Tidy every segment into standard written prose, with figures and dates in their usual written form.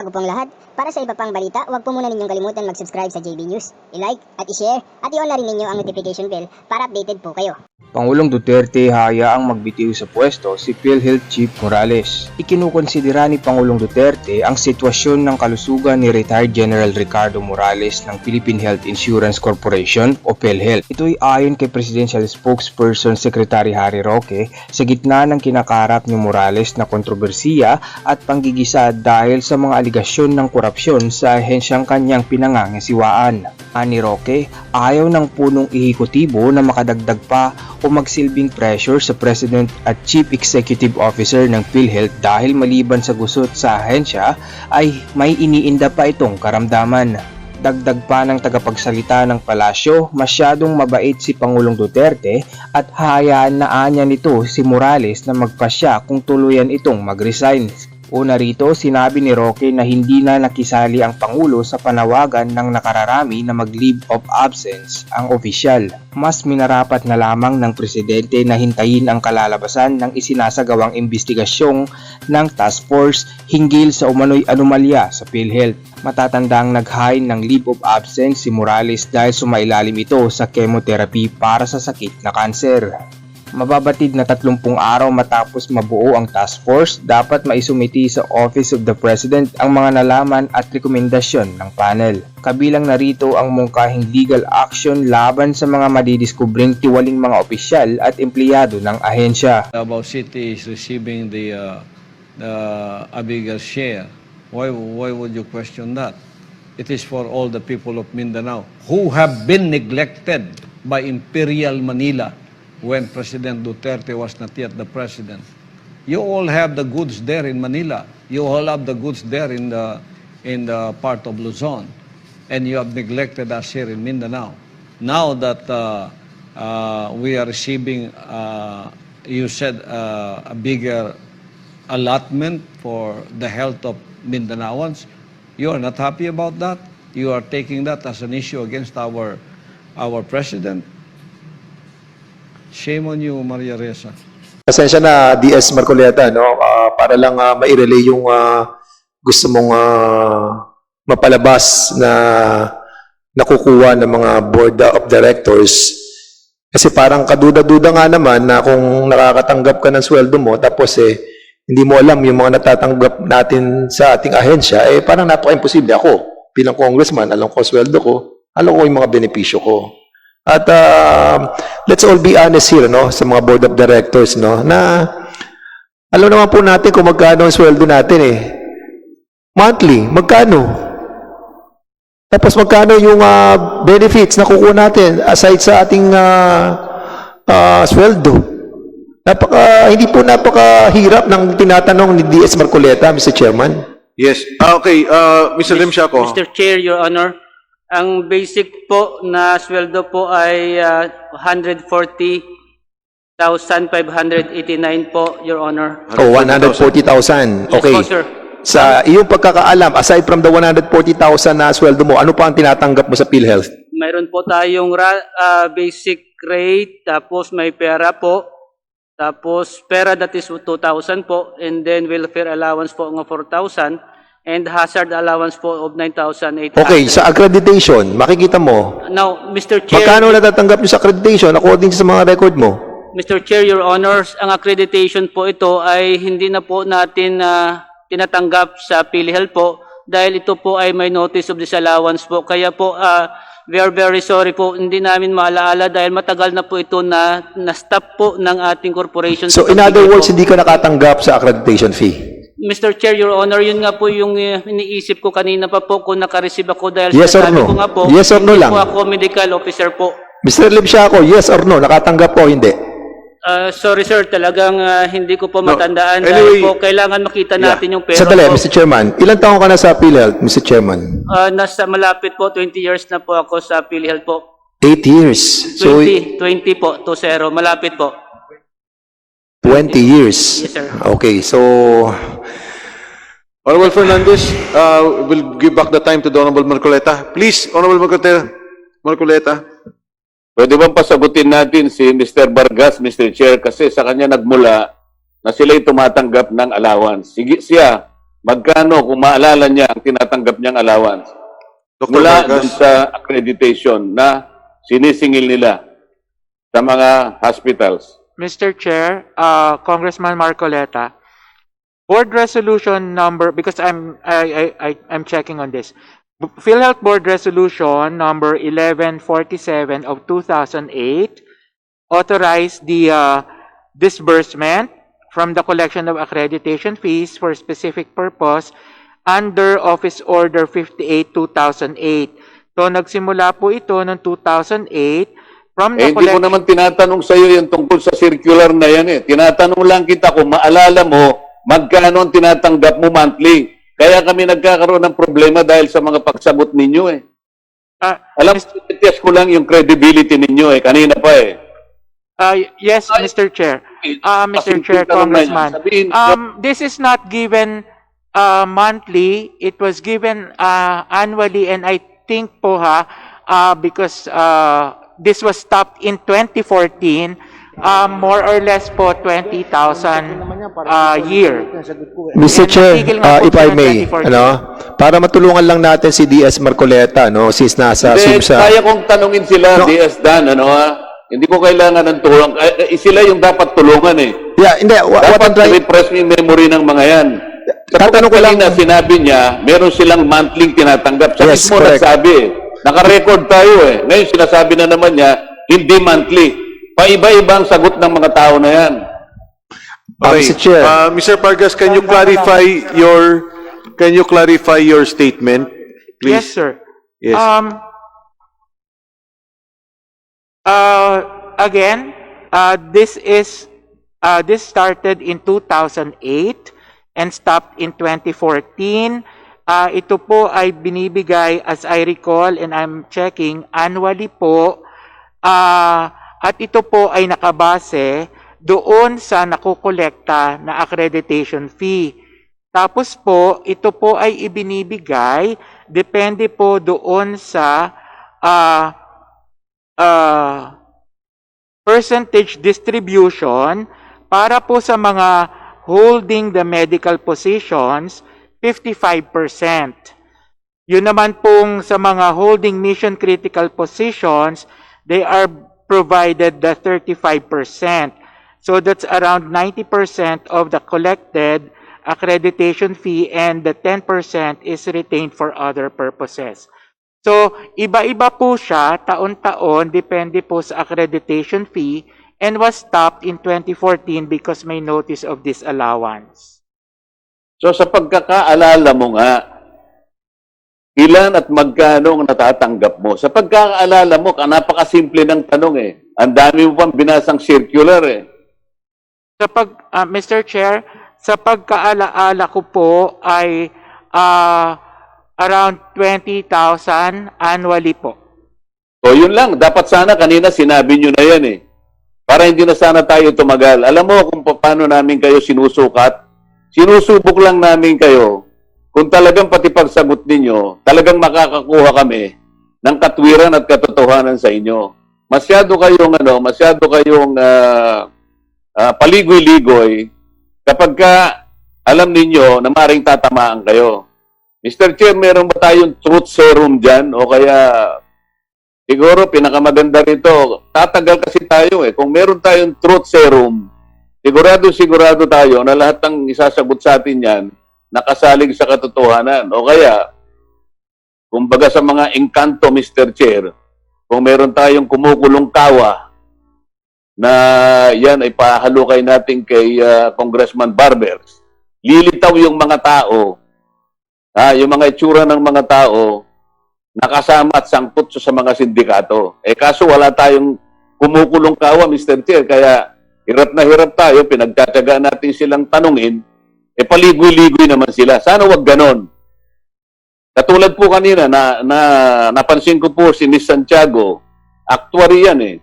Bago pong lahat, para sa iba pang balita, huwag po muna ninyong kalimutan mag-subscribe sa JB News, i-like at i-share at i-on na rin ninyo ang notification bell para updated po kayo. Pangulong Duterte hayaang magbitiw sa pwesto si PhilHealth Chief Morales. Ikinukonsidera ni Pangulong Duterte ang sitwasyon ng kalusugan ni Retired General Ricardo Morales ng Philippine Health Insurance Corporation o PhilHealth. Ito ay ayon kay Presidential Spokesperson Secretary Harry Roque sa gitna ng kinakarap ni Morales na kontrobersiya at panggigisa dahil sa mga aligasyon ng korupsyon sa ahensyang kanyang pinangangasiwaan. Ani Roque, ayaw ng punong ehekutibo na makadagdag pa o magsilbing pressure sa President at Chief Executive Officer ng PhilHealth dahil maliban sa gusot sa ahensya ay may iniinda pa itong karamdaman. Dagdag pa ng tagapagsalita ng palasyo, masyadong mabait si Pangulong Duterte at hahayaan na anya nito si Morales na magpasya kung tuluyan itong mag-resign. Una rito, sinabi ni Roque na hindi na nakisali ang Pangulo sa panawagan ng nakararami na mag-leave of absence ang opisyal. Mas minarapat na lamang ng Presidente na hintayin ang kalalabasan ng isinasagawang investigasyong ng task force hinggil sa umano'y anomalya sa PhilHealth. Matatandang nag-hain ng leave of absence si Morales dahil sumailalim ito sa chemotherapy para sa sakit na kanser. Mababatid na 30 araw matapos mabuo ang task force, dapat maisumiti sa Office of the President ang mga nalaman at rekomendasyon ng panel. Kabilang narito ang mungkahing legal action laban sa mga madidiskubring tiwaling mga opisyal at empleyado ng ahensya. Davao City is receiving a bigger share. Why would you question that? It is for all the people of Mindanao who have been neglected by Imperial Manila when President Duterte was not yet the president. You all have the goods there in Manila. You all have the goods there in the part of Luzon, and you have neglected us here in Mindanao. Now that we are receiving, you said, a bigger allotment for the health of Mindanaoans, you are not happy about that. You are taking that as an issue against our president. Shame on you, Maria Ressa. Pasensya na, DS Marcoleta, no? Para lang mairelay yung gusto mong mapalabas na nakukuha ng mga board of directors. Kasi parang kaduda-duda nga naman na kung nakakatanggap ka ng sweldo mo, tapos hindi mo alam yung mga natatanggap natin sa ating ahensya, parang napaka-imposible. Ako, bilang congressman, alam ko ang sweldo ko, alam ko yung mga benepisyo ko. At let's all be honest here, no, sa mga board of directors, no, na alam naman po natin kung magkano ang sweldo natin monthly, magkano? Tapos magkano yung benefits na kukuha natin aside sa ating sweldo? Hindi po napakahirap ng tinatanong ni DS Marcoleta, Mr. Chairman. Yes. Okay, Mr. Limsiaco. Mr. Chair, Your Honor, ang basic po na sweldo po ay 140,589 po, Your Honor. Oh, 140,000. Okay. Yes po, sir. Sa iyong pagkakaalam, aside from the 140,000 na sweldo mo, ano pa ang tinatanggap mo sa PhilHealth? Mayroon po tayong basic rate, tapos may pera po, tapos pera that is 2,000 po, and then welfare allowance po ng 4,000, and hazard allowance po of 9,800. Okay, sa accreditation, makikita mo, Now, Mr. Chair, magkano natatanggap nyo sa accreditation according sa mga record mo? Mr. Chair, Your Honors, ang accreditation po ito ay hindi na po natin tinatanggap sa PhilHealth po dahil ito po ay may notice of disallowance po. Kaya po, we are very sorry po, hindi namin maalaala dahil matagal na po ito na stop po ng ating corporation. So, in other words, hindi ka nakatanggap sa accreditation fee? Mr. Chair, Your Honor, yun nga po yung iniisip ko kanina pa po kung nakareceive ako dahil Yes or sinasabi no? ko nga po, Yes or no hindi lang? po ako medical officer po. Mr. Limsiaco, yes or no? Nakatanggap po o hindi? Sorry sir, talagang hindi ko po matandaan anyway, dahil po kailangan makita natin yung pera Sandali, po. Mr. Chairman. Ilang taon ka na sa PhilHealth, Mr. Chairman? Nasa malapit po, 20 years na po ako sa PhilHealth po. 8 years. So, 20 po, 20, malapit po. 20 years. Yes, sir. Okay, so, Honorable Fernandez, we'll give back the time to the Honorable Marcoleta. Please, Honorable Marcoleta. Pwede bang pasagutin natin si Mr. Vargas, Mr. Chair, kasi sa kanya nagmula na sila'y tumatanggap ng allowance. Sige siya, magkano kung maalala niya ang tinatanggap niyang allowance Dr. mula Vargas. dun sa accreditation na sinisingil nila sa mga hospitals. Mr. Chair, Congressman Marcoleta, board resolution number, because I'm checking on this. PhilHealth Board Resolution number 1147 of 2008 authorized the disbursement from the collection of accreditation fees for specific purpose under Office Order 58-2008. So nagsimula po ito noong 2008 from the Hindi ko collection. naman tinatanong sa iyo yung tungkol sa circular na yan eh. Tinatanong lang kita kung maalala mo magkano ang tinatanggap mo monthly. Kaya kami nagkakaroon ng problema dahil sa mga pagsagot ninyo eh. Alam mo, test ko lang yung credibility ninyo eh. Kanina pa eh. Yes, Mr. Chair. Mr. Chair, Congressman. This is not given monthly. It was given annually, and I think po because this was stopped in 2014, more or less po 20,000 a year. Mr. Chair, natigil nga po if I siya ng may, 2014. para matulungan lang natin si DS Marcoleta, since nasa Hindi, SUBSA. kaya kong tanungin sila, DS Dan, hindi ko kailangan ng tulong. Sila yung dapat tulungan eh. Yeah, hindi, what I'm Dapat trying, refresh yung memory ng mga yan. Tatanong ko lang- Kanina sinabi niya, meron silang monthly tinatanggap. Sa Yes, mismo correct. nagsabi eh. Naka-record tayo eh. Ngayon sinasabi na naman niya, hindi monthly. Paiba-iba ang sagot ng mga tao na yan. Mr. Chair. Mr. Vargas, can you clarify your statement, please? Yes, sir. Yes. Again, this started in 2008 and stopped in 2014. Ito po ay binibigay, as I recall, and I'm checking, annually po. At ito po ay nakabase doon sa nakukolekta na accreditation fee. Tapos po, ito po ay ibinibigay, depende po doon sa percentage distribution para po sa mga holding the medical positions, 55%. Yun naman pong sa mga holding mission critical positions, they are provided the 35%. So that's around 90% of the collected accreditation fee, and the 10% is retained for other purposes. So, iba-iba po siya, taon-taon, depende po sa accreditation fee, and was stopped in 2014 because may notice of disallowance. So sa pagkakaalala mo nga, ilan at magkano ang natatanggap mo? Sa pagkakaalala mo, napakasimple ng tanong eh. Ang dami mo pang binasang circular eh. Mr. Chair, sa pagkaalaala ko po ay around 20,000 annually po. O yun lang, dapat sana kanina sinabi nyo na yan eh. Para hindi na sana tayo tumagal. Alam mo kung paano namin kayo sinusukat? Sinusubok lang namin kayo kung talagang pati pagsagot ninyo, talagang makakakuha kami ng katwiran at katotohanan sa inyo. Masyado kayong paligoy-ligoy kapag ka alam ninyo na maring tatamaan kayo. Mr. Chair, meron ba tayong truth serum dyan? O kaya, siguro, pinakamaganda rito, tatagal kasi tayo eh. Kung meron tayong truth serum, sigurado tayo na lahat ng isasagot sa atin yan, nakasalig sa katotohanan. O kaya, kumbaga sa mga engkanto, Mr. Chair, kung meron tayong kumukulong kawa, na yan ay pahalukay natin kay Congressman Barbers, lilitaw yung mga tao, yung mga itsura ng mga tao, nakasama at sangkot sa mga sindikato. Kaso wala tayong kumukulong kawa, Mr. Chair, kaya hirap na hirap tayo, pinagtatyagaan natin silang tanungin, paligoy-ligoy naman sila. Sana wag ganon. Katulad po kanina, napansin ko po si Miss Santiago, actuary yan eh.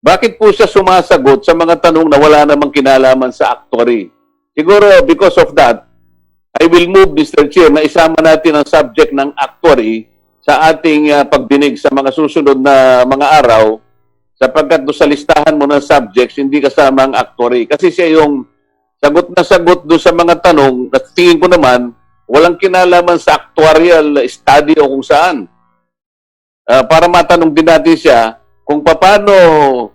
Bakit po siya sumasagot sa mga tanong na wala namang kinalaman sa actuary? Siguro because of that, I will move, Mr. Chair, na isama natin ang subject ng actuary sa ating pagdinig sa mga susunod na mga araw, sapagkat sa listahan mo ng subjects, hindi kasama ang actuary. Kasi siya yung sagot na sagot doon sa mga tanong na tingin ko naman walang kinalaman sa actuarial study o kung saan. Para matanong din natin siya kung paano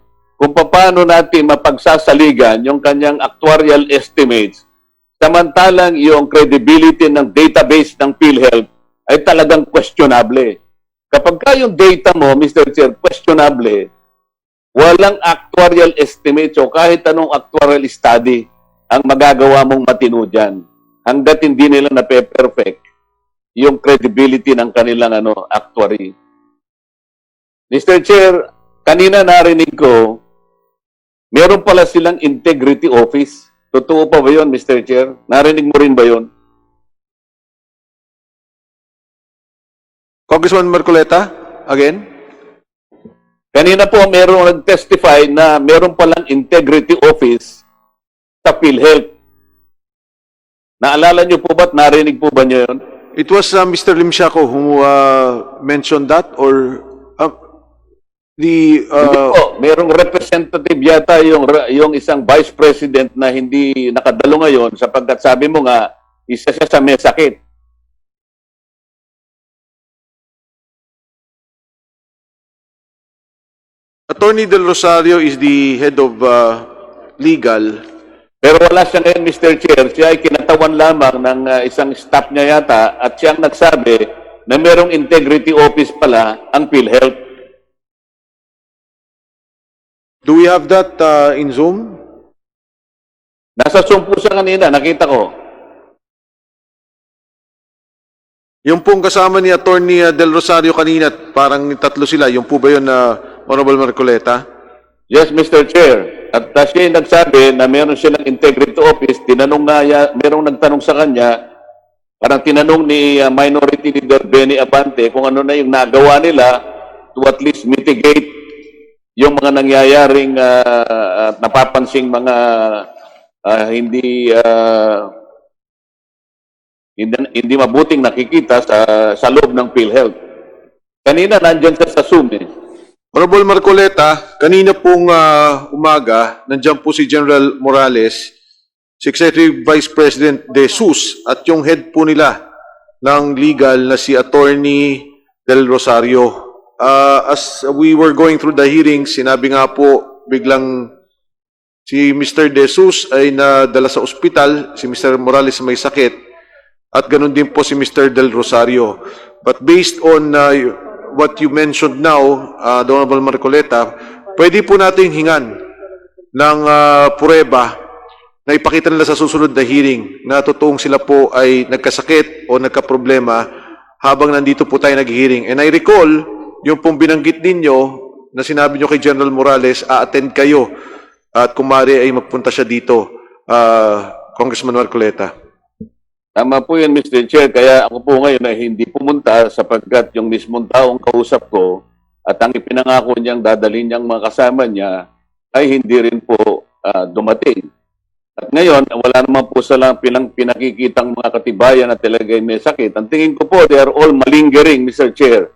natin mapagsasaligan yung kanyang actuarial estimates samantalang yung credibility ng database ng PhilHealth ay talagang questionable. Kapag ka yung data mo, Mr. Chair, questionable, walang actuarial estimates o kahit anong actuarial study ang magagawa mong matino dyan hanggat hindi nila na-perfect yung credibility ng kanilang actuary. Mr. Chair, kanina narinig ko, meron pala silang integrity office. Totoo pa ba yun, Mr. Chair? Narinig mo rin ba yun? Congressman Marcoleta, again. Kanina po merong nag-testify na meron palang integrity office sa PhilHealth. Naalala niyo po ba't narinig po ba niyo yun? It was Mr. Limsiaco who mentioned that, or Hindi po, merong representative yata yung isang vice president na hindi nakadalo ngayon sapagkat sabi mo nga, isa siya sa may sakit. Attorney Del Rosario is the head of legal. Pero wala siya ngayon, Mr. Chair. Siya ay kinatawan lamang ng isang staff niya yata at siyang nagsabi na merong integrity office pala ang PhilHealth. Do we have that in Zoom? Nasa Zoom po siya kanina, nakita ko. Yung pong kasama ni Attorney Del Rosario kanina, parang tatlo sila. Yung po ba yun, Honorable Marcoleta? Yes, Mr. Chair. At siya ay nagsabi na meron silang integrity office. Tinanong nga, merong nagtanong sa kanya, parang tinanong ni Minority Leader Benny Abante kung ano na yung nagawa nila to at least mitigate yung mga nangyayaring napapansing mga hindi mabuting nakikita sa loob ng PhilHealth. Kanina nandyan siya sa Zoom eh. Honorable Marcoleta, kanina pong umaga, nandiyan po si General Morales, si Executive Vice President De Jesus, at yung head po nila ng legal na si Attorney Del Rosario. As we were going through the hearing, sinabi nga po biglang si Mr. De Jesus ay nadala sa ospital, si Mr. Morales may sakit, at ganun din po si Mr. Del Rosario. But based on what you mentioned now, the Honorable Marcoleta, pwede po nating hingan ng pruweba na ipakita nila sa susunod na hearing na totoong sila po ay nagkasakit o nagkaproblema habang nandito po tayo nag-hearing. And I recall, yung pong binanggit ninyo na sinabi nyo kay General Morales, a-attend kayo at kung maaari ay magpunta siya dito, Congressman Marcoleta. Tama po yan, Mr. Chair. Kaya ako po ngayon ay hindi pumunta sapagkat yung mismong taong kausap ko at ang ipinangako niyang dadalhin niyang mga kasama niya ay hindi rin po dumating. At ngayon, wala naman po silang pinakikitang mga katibayan na talaga may sakit. Ang tingin ko po, they are all malingering, Mr. Chair.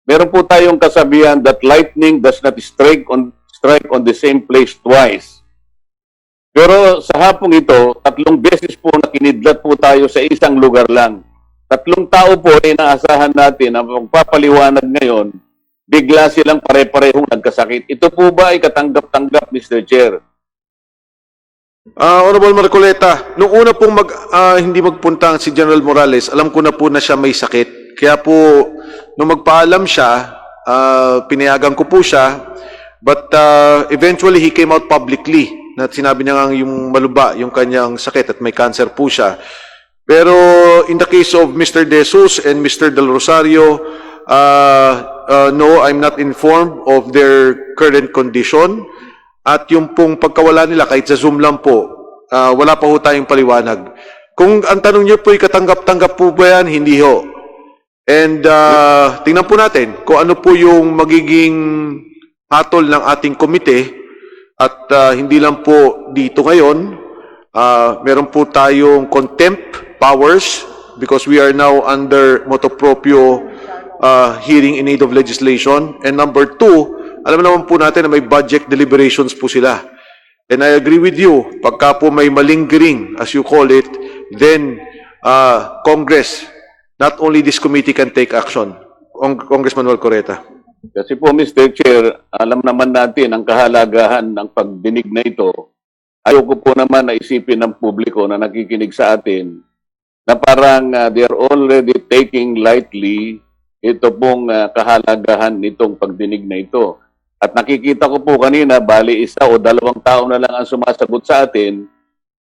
Meron po tayong kasabihan that lightning does not strike on the same place twice. Pero sa hapong ito, 3 beses po na kinidlat po tayo sa isang lugar lang. 3 tao po ay inaasahan natin na magpapaliwanag ngayon, bigla silang pare-parehong nagkasakit. Ito po ba ay katanggap-tanggap, Mr. Chair? Honorable Marcoleta, nung una pong hindi magpunta si General Morales, alam ko na po na siya may sakit. Kaya po, nung magpaalam siya, pinayagan ko po siya, but eventually he came out publicly na sinabi niya nga yung maluba, yung kanyang sakit at may cancer po siya. Pero in the case of Mr. De Jesus and Mr. Del Rosario, no, I'm not informed of their current condition. At yung pong pagkawala nila, kahit sa Zoom lang po, wala pa ho tayong paliwanag. Kung ang tanong niyo po ay katanggap-tanggap po ba yan, hindi ho. And tingnan po natin kung ano po yung magiging hatol ng ating komite. At hindi lang po dito ngayon, meron po tayong contempt powers because we are now under motu proprio hearing in aid of legislation. And number 2, alam naman po natin na may budget deliberations po sila. And I agree with you, pagka po may malingering, as you call it, then Congress, not only this committee can take action. Congressman Marcoleta. Kasi po, Mr. Chair, alam naman natin ang kahalagahan ng pagdinig na ito. Ayoko po naman na isipin ng publiko na nakikinig sa atin na parang they are already taking lightly ito pong kahalagahan nitong pagdinig na ito. At nakikita ko po kanina, bali 1 o 2 tao na lang ang sumasagot sa atin.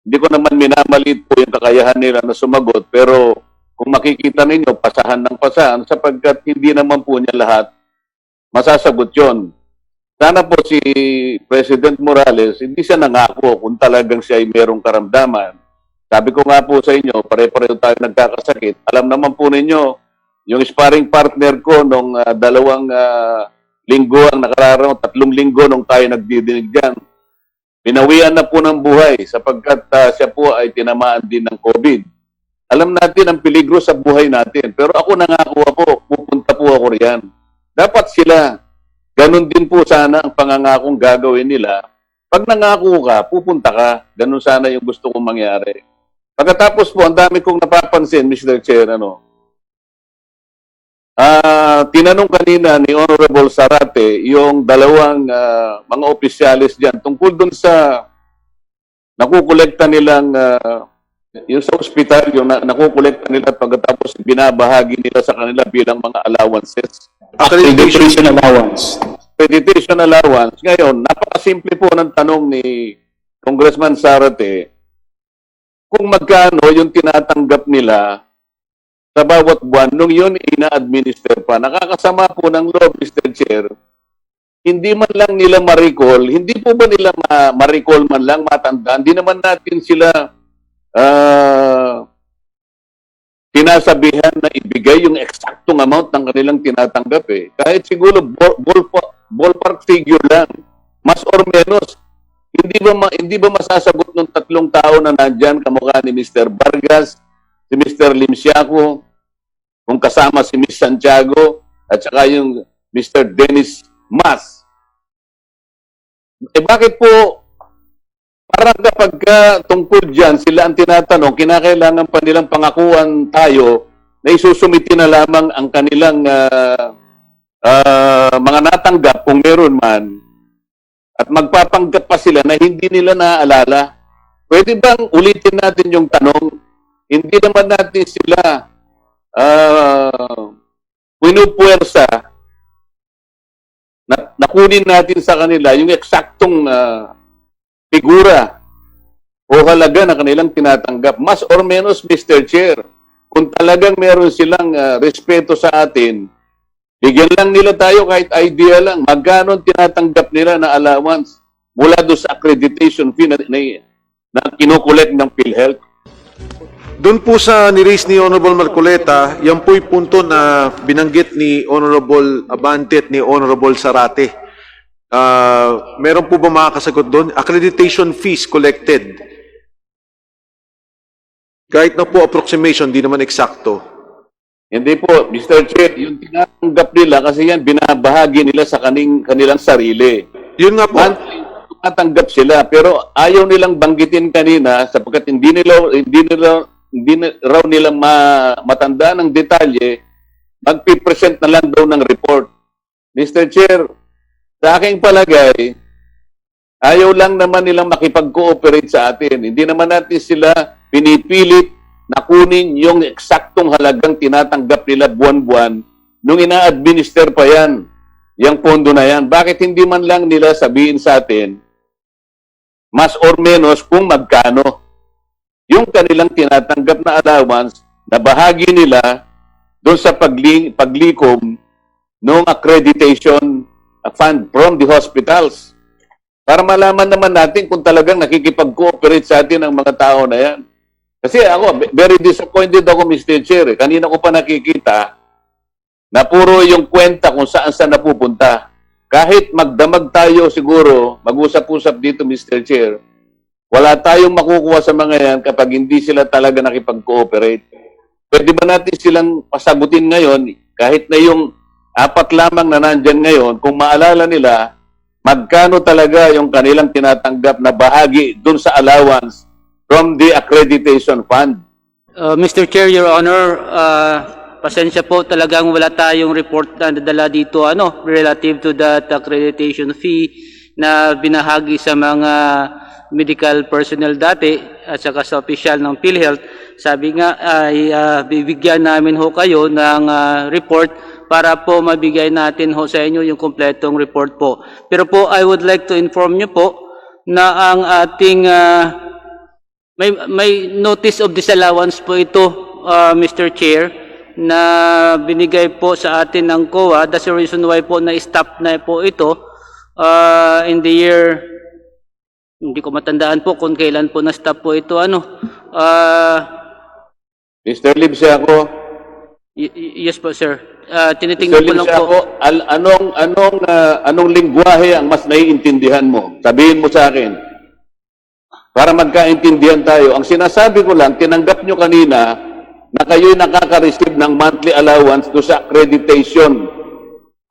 Hindi ko naman minamalit po yung kakayahan nila na sumagot, pero kung makikita ninyo, pasahan ng pasahan sapagkat hindi naman po niya lahat masasagot yon. Sana po si President Morales, hindi siya nangako kung talagang siya ay merong karamdaman. Sabi ko nga po sa inyo, pare-pareho tayo nagkakasakit. Alam naman po ninyo, yung sparring partner ko nung 2 linggo ang nakararaw, 3 linggo nung tayo nagdidinig dyan, pinawian na po ng buhay sapagkat siya po ay tinamaan din ng COVID. Alam natin ang peligro sa buhay natin. Pero ako nangako po, pupunta po ako riyan. Dapat sila, ganun din po sana ang pangangakong gagawin nila. Pag nangako ka, pupunta ka. Ganun sana yung gusto kong mangyari. Pagkatapos po, ang dami kong napapansin, Mr. Chair, tinanong kanina ni Honorable Zarate yung 2 mga opisyalis dyan tungkol dun sa nakukolekta nilang yung sa ospital, yung nakukolekta nila pagkatapos binabahagi nila sa kanila bilang mga allowances. Accreditation allowance. Accreditation allowance. Ngayon, napakasimple po ng tanong ni Congressman Zarate kung magkano yung tinatanggap nila sa bawat buwan nung yun ina-administer pa. Nakakasama po ng loob, Mr. Chair. Hindi man lang nila ma-recall, hindi po ba nila ma-recall man lang, matandaan? Hindi naman natin sila tinasabihan na ibigay yung eksaktong amount ng kanilang tinatanggap eh. Kahit siguro ballpark figure lang, mas or menos. Hindi ba masasagot ng 3 tao na nandyan, kamukha ni Mr. Vargas, si Mr. Limsiaco, kung kasama si Miss Santiago, at saka yung Mr. Dennis Mas. Eh bakit po parang kapag tungkol dyan, sila ang tinatanong, kinakailangan pa nilang pangakuan tayo na isusumiti na lamang ang kanilang mga natanggap kung meron man at magpapanggap pa sila na hindi nila naaalala. Pwede bang ulitin natin yung tanong? Hindi naman natin sila pinupuwersa na nakunin natin sa kanila yung eksaktong figura o halaga na kanilang tinatanggap. Mas or menos, Mr. Chair, kung talagang meron silang respeto sa atin, bigyan lang nila tayo kahit idea lang. Magkano tinatanggap nila na allowance mula doon sa accreditation fee na kinukolekt ng PhilHealth? Doon po sa ni-raise ni Honorable Marcoleta, yan po'y punto na binanggit ni Honorable Abante at ni Honorable Zarate. Meron po ba makakasagot doon? Accreditation fees collected. Kahit na po approximation, di naman eksakto. Hindi po, Mr. Chair, yung tinatanggap nila kasi yan binabahagi nila sa kanilang sarili. Yun nga po. Tumatanggap sila pero ayaw nilang banggitin kanina sapagkat hindi raw nila matandaan ng detalye, magpipresent na lang daw ng report. Mr. Chair, sa aking palagay, ayaw lang naman nilang makipag-cooperate sa atin. Hindi naman natin sila pinipilit na kunin yung eksaktong halagang tinatanggap nila buwan-buwan nung ina-administer pa yan, yung pondo na yan. Bakit hindi man lang nila sabihin sa atin, mas or menos kung magkano yung kanilang tinatanggap na allowance na bahagi nila doon sa paglikom ng accreditation fund from the hospitals. Para malaman naman natin kung talagang nakikipag-cooperate sa atin ang mga tao na yan. Kasi ako, very disappointed ako, Mr. Chair. Kanina ko pa nakikita na puro yung kwenta kung saan napupunta. Kahit magdamag tayo siguro, mag-usap-usap dito, Mr. Chair, wala tayong makukuha sa mga yan kapag hindi sila talaga nakipag-cooperate. Pwede ba natin silang pasagutin ngayon, kahit na yung 4 lamang na nandyan ngayon, kung maalala nila, magkano talaga yung kanilang tinatanggap na bahagi dun sa allowance from the accreditation fund? Mr. Chair, Your Honor, pasensya po, talagang wala tayong report na nadala dito relative to that accreditation fee na binahagi sa mga medical personnel dati at saka sa opisyal ng PhilHealth. Sabi nga ay bibigyan namin ho kayo ng report para po mabigay natin ho sa inyo yung kompletong report po. Pero po, I would like to inform nyo po na ang ating may notice of disallowance po ito, Mr. Chair, na binigay po sa atin ng COA. That's the reason why po na-stop na po ito in the year, hindi ko matandaan po kung kailan po na-stop po ito. Mr. Libsia ako, Yes po, sir. Tinitingnan ko lang po. anong lingwahe ang mas naiintindihan mo? Sabihin mo sa akin. Para magkaintindihan tayo. Ang sinasabi ko lang, tinanggap nyo kanina na kayo'y nakaka-receive ng monthly allowance do sa accreditation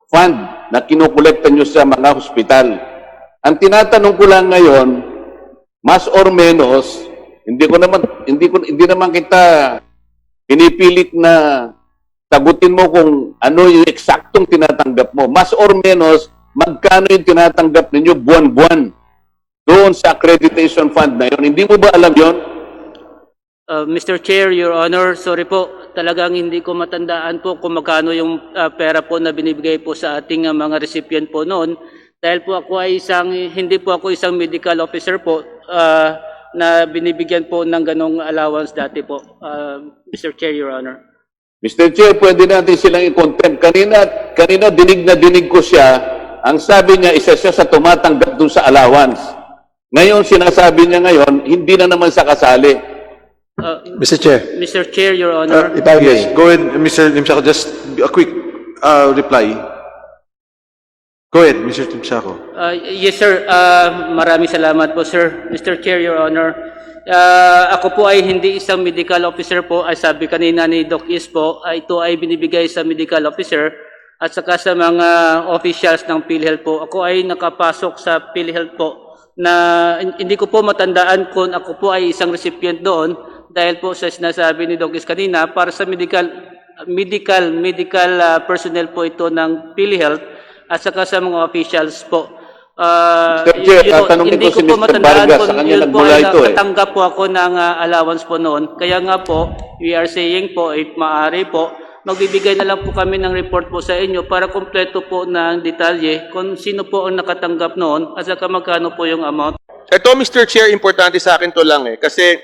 fund na kinukolekta nyo sa mga hospital. Ang tinatanong ko lang ngayon, mas or menos, hindi naman kita pinipilit na sagutin mo kung ano yung eksaktong tinatanggap mo. Mas or menos, magkano yung tinatanggap ninyo buwan-buwan doon sa accreditation fund na yun. Hindi mo ba alam yun? Mr. Chair, Your Honor, sorry po, talagang hindi ko matandaan po kung magkano yung pera po na binibigay po sa ating mga recipient po noon. Dahil po ako ay hindi po ako isang medical officer po na binibigyan po ng ganong allowance dati po, Mr. Chair, Your Honor. Mr. Chair, pwede natin silang i-contempt. Kanina dinig ko siya, ang sabi niya, isa siya sa tumatanggap dun sa allowance. Ngayon, sinasabi niya ngayon, hindi na naman sa kasali. Mr. Chair. Mr. Chair, Your Honor. If I may. Yes, go ahead, Mr. Limsiaco. Just a quick reply. Go ahead, Mr. Limsiaco. Yes, sir. Maraming salamat po, sir. Mr. Chair, Your Honor. Ako po ay hindi isang medical officer po. Ay sabi kanina ni Doc Is po, ito ay binibigay sa medical officer at saka sa mga officials ng PhilHealth po. Ako ay nakapasok sa PhilHealth po na hindi ko po matandaan kung ako po ay isang recipient doon dahil po sa sinasabi ni Doc Is kanina para sa medical personnel po ito ng PhilHealth at saka sa mga officials po. Mr. Chair, tatanungin hindi ko si ko po Mr. matandaan Vargas, kung sa kanya yun po nagmula ay ito nakatanggap po ako ng allowance po noon. Kaya nga po, we are saying po, if maaari po, magbibigay na lang po kami ng report po sa inyo para kompleto po ng detalye kung sino po ang nakatanggap noon at saka magkano po yung amount. Ito, Mr. Chair, importante sa akin to lang kasi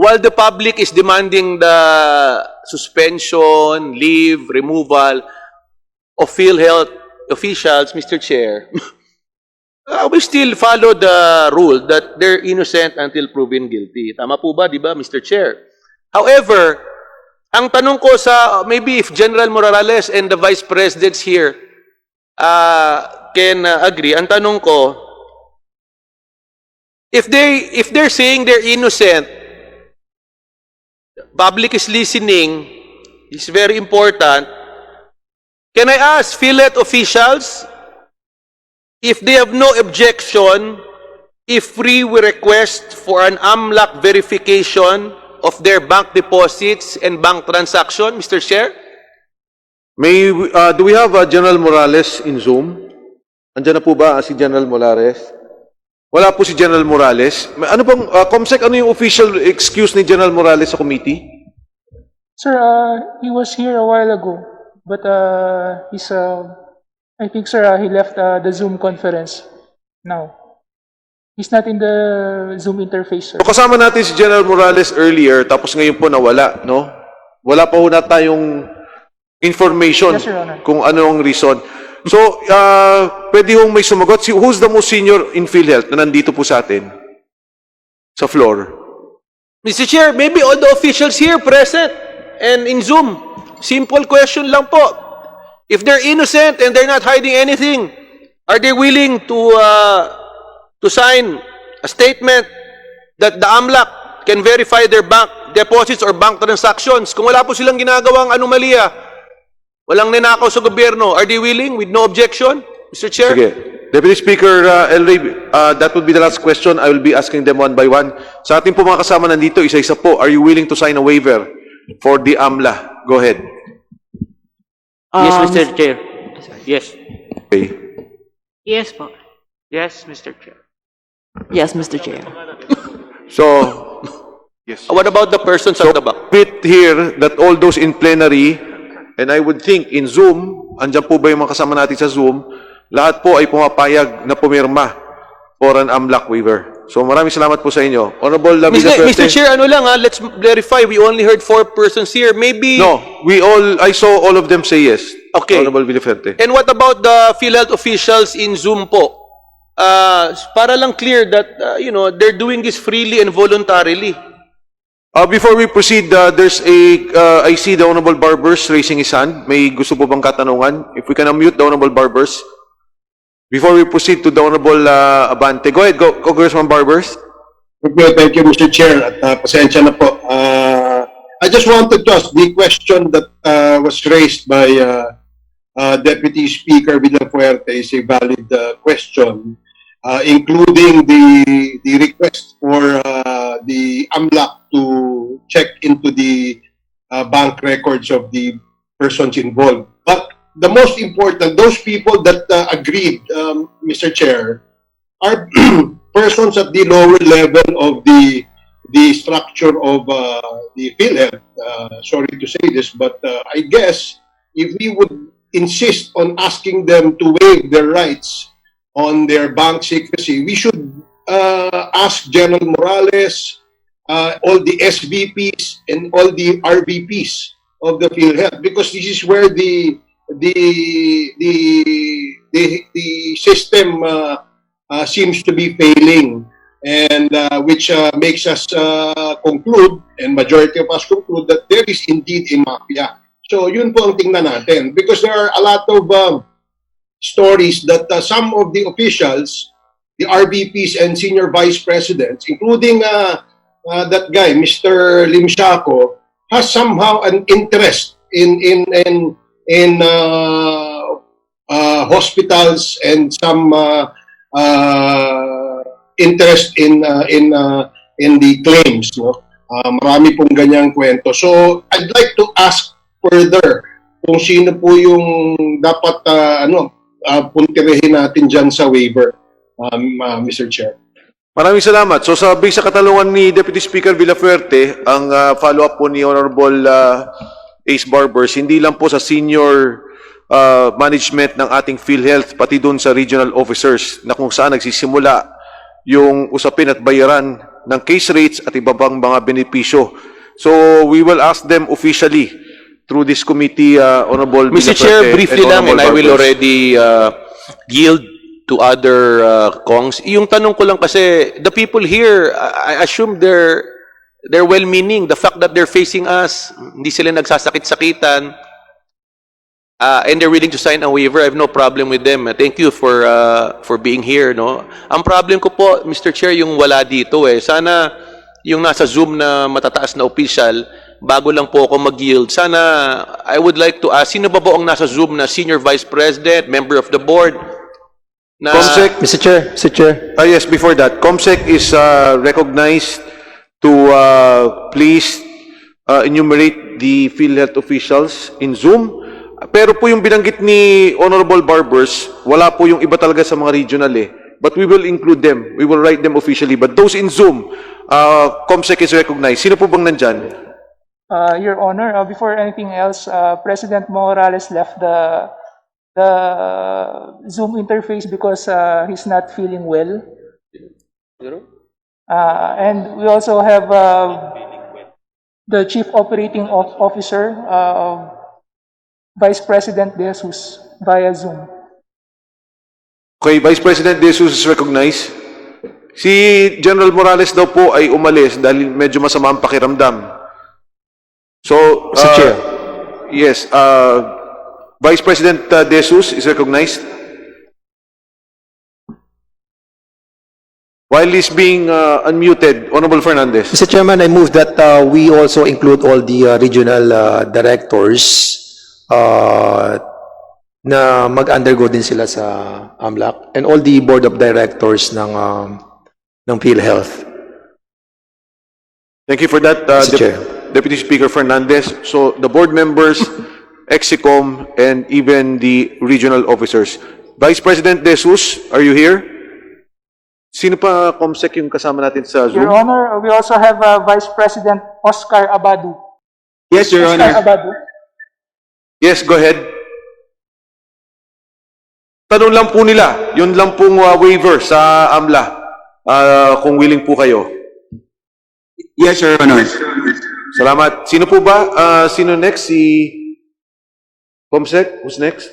while the public is demanding the suspension, leave, removal of PhilHealth officials, Mr. Chair, we still follow the rule that they're innocent until proven guilty. Tama po ba, di ba, Mr. Chair? However, ang tanong ko maybe if General Morales and the Vice Presidents here can agree, ang tanong ko, if they're saying they're innocent, public is listening, it's very important. Can I ask PhilHealth officials if they have no objection if we request for an AMLAC verification of their bank deposits and bank transaction, Mr. Chair? Do we have General Morales in Zoom? Andiyan na po ba si General Morales? Wala po si General Morales. Ano bang, Comsec, ano yung official excuse ni General Morales sa committee? Sir, he was here a while ago, but I think, sir, he left the Zoom conference now. He's not in the Zoom interface, sir. So, kasama natin si General Morales earlier, tapos ngayon po nawala, no? Wala pa ho na tayong information Yes, Your Honor. kung ano ang reason. So, pwede hong may sumagot. Who's the most senior in PhilHealth na nandito po sa atin? Sa floor. Mr. Chair, maybe all the officials here present and in Zoom. Simple question lang po. If they're innocent and they're not hiding anything, are they willing to sign a statement that the AMLAC can verify their bank deposits or bank transactions? Kung wala po silang ginagawang anomalya, walang ninakaw sa gobyerno, are they willing with no objection, Mr. Chair? Sige. Deputy Speaker El Rey, that would be the last question. I will be asking them one by one. Sa ating po mga kasama nandito, isa-isa po, are you willing to sign a waiver for the AMLA? Go ahead. Yes, Mr. Chair. Yes. Okay. Yes po. Yes, Mr. Chair. Yes, Mr. Chair. So, yes. What about the persons at the back? Bit here that all those in plenary, and I would think in Zoom, andyan po ba yung mga kasama natin sa Zoom, lahat po ay pumapayag na pumirma for an AMLAC waiver. So maraming salamat po sa inyo. Honorable Mr. Chair, ano lang let's clarify. We only heard 4 persons here. Maybe... No, I saw all of them say yes. Okay. Honorable Villaferte. And what about the PhilHealth officials in Zoom po? Para lang clear that, they're doing this freely and voluntarily. Before we proceed, there's I see the Honorable Barbers raising his hand. May gusto po bang katanungan? If we can unmute the Honorable Barbers. Before we proceed to the Honorable Abante. Go ahead, Congressman Barbers. Thank you, Mr. Chair. At pasensya na po. I just wanted to ask the question that was raised by Deputy Speaker Villafuerte is a valid question, including the request for the AMLAC to check into the bank records of the persons involved. But the most important, those people that agreed, Mr. Chair, are persons at the lower level of the structure of the PhilHealth. Sorry to say this, but I guess if we would insist on asking them to waive their rights on their bank secrecy, we should ask General Morales, all the SVPs, and all the RVPs of the PhilHealth, because this is where the system seems to be failing, and which makes us conclude, and majority of us conclude, that there is indeed a mafia. So yun po ang tingnan natin, because there are a lot of stories that some of the officials, the RVPs and senior vice presidents, including that guy, Mr. Limshaco, has somehow an interest in hospitals and some interest in the claims. No? Marami pong ganyang kwento. So I'd like to ask further kung sino po yung dapat puntirehin natin dyan sa waiver, Mr. Chair. Maraming salamat. So sa katanungan ni Deputy Speaker Villafuerte, ang follow-up po ni Honorable Ace Barbers, hindi lang po sa senior management ng ating PhilHealth, pati doon sa regional officers na kung saan nagsisimula yung usapin at bayaran ng case rates at iba pang mga benepisyo. So we will ask them officially through this committee, Honorable Mr. Villafuerte Chair, briefly and lang, and I will Barbers. already yield to other CONGs. Yung tanong ko lang kasi, the people here, I assume they're well-meaning. The fact that they're facing us, hindi sila nagsasakit-sakitan, and they're willing to sign a waiver, I have no problem with them. Thank you for being here. No? Ang problem ko po, Mr. Chair, yung wala dito. Sana yung nasa Zoom na matataas na official, bago lang po ako mag-yield, sana I would like to ask, sino ba po ang nasa Zoom na Senior Vice President, member of the board, na... COMSEC, Mr. Chair. yes, before that, COMSEC is recognized to please enumerate the PhilHealth officials in Zoom. Pero po yung binanggit ni Honorable Barbers, wala po yung iba talaga sa mga regional But we will include them. We will write them officially. But those in Zoom, COMSEC is recognized. Sino po bang nandyan? Your Honor, before anything else, President Morales left the Zoom interface because he's not feeling well. And we also have the Chief Operating Officer, Vice President De Jesus, via Zoom. Okay, Vice President De Jesus is recognized. Si General Morales daw po ay umalis dahil medyo masama ang pakiramdam. So, Mr. Chair. Yes, Vice President De Jesus is recognized. While he's being unmuted, Honorable Fernandez. Mr. Chairman, I move that we also include all the regional directors na mag-undergo din sila sa AMLAC and all the board of directors ng PhilHealth. Thank you for that, Mr. Chair. Deputy Speaker Fernandez. So the board members, EXICOM, and even the regional officers. Vice President De Jesus, are you here? Sino pa, Comsec, yung kasama natin sa Zoom? Your Honor, we also have Vice President Oscar Abadu. Yes, Your Oscar Honor. Abadu. Yes, go ahead. Tanong lang po nila, yun lang pong waiver sa AMLA, kung willing po kayo. Yes, Your Honor. Salamat. Sino po ba? Sino next? Si Comsec? Who's next?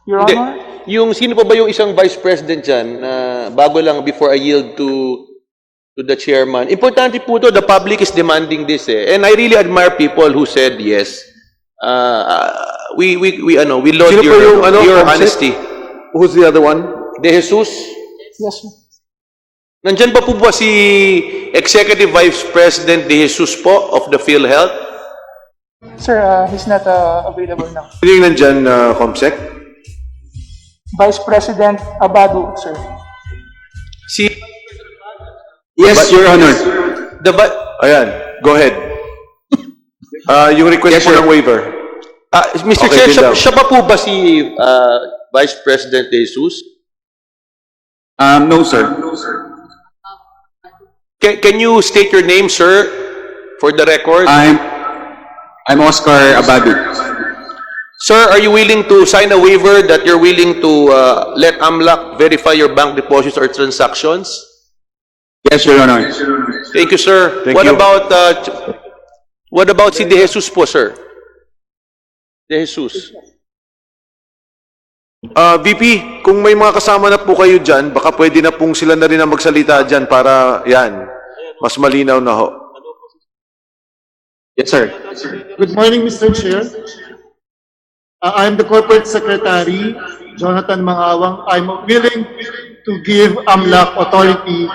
Your Hindi. Honor, Yung sino pa ba yung isang vice president dyan na bago lang before I yield to the chairman? Importante po to, the public is demanding this eh. And I really admire people who said yes. We laud Sino po yung your Comsec? honesty. Who's the other one? De Jesus, yes, sir. nandyan pa po ba si Executive Vice President De Jesus po of the PhilHealth? Sir, he's not available now. Sino yung nandyan, Comsec? Vice President Abadu, sir. Si Yes, Your Honor. Ayan, go ahead. Yung request Yes, po sir. ng waiver. Mr. Okay, Chair, Bill daw. siya pa po ba si Vice President De Jesus? No, sir. Can you state your name, sir, for the record? I'm Oscar Abadu. Sir, are you willing to sign a waiver that you're willing to let AMLAC verify your bank deposits or transactions? Yes, Your Honor. Thank you, sir. Thank what you. about si De Jesus po, sir? De Jesus. VP, kung may mga kasama na po kayo dyan, baka pwede na pong sila na rin ang magsalita dyan para, yan, mas malinaw na ho. Yes, sir. Good morning, Mr. Chair. I'm the Corporate Secretary, Jonathan Mangawang. I'm willing to give AMLAC authority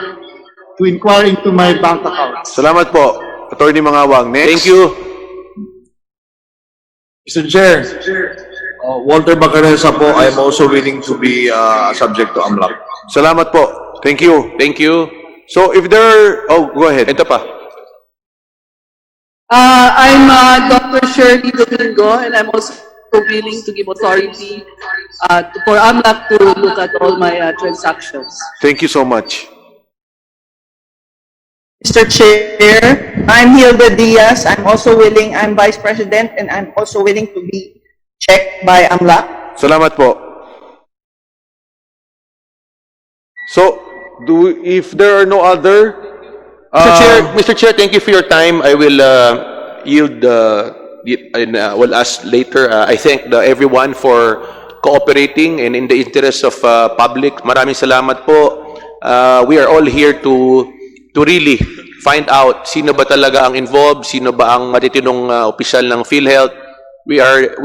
to inquire into my bank accounts. Salamat po, Attorney Mangawang. Next. Thank you. Mr. Chair, Walter Bacaresa po, I am also willing to be subject to AMLAC. Salamat po. Thank you. Thank you. So, if there are... Oh, go ahead. Ito pa. I'm Dr. Shirley Domingo, and I'm also willing to give authority for AMLAC to look at all my transactions. Thank you so much. Mr. Chair, I'm Hilda Diaz. I'm also willing, I'm Vice President, and I'm also willing to be checked by AMLAC. Salamat po. So, if there are no other... Mr. Chair, thank you for your time. I will yield and will ask later. I thank everyone for cooperating and in the interest of public. Maraming salamat po. We are all here to really find out sino ba talaga ang involved, sino ba ang matitinong opisyal ng PhilHealth. We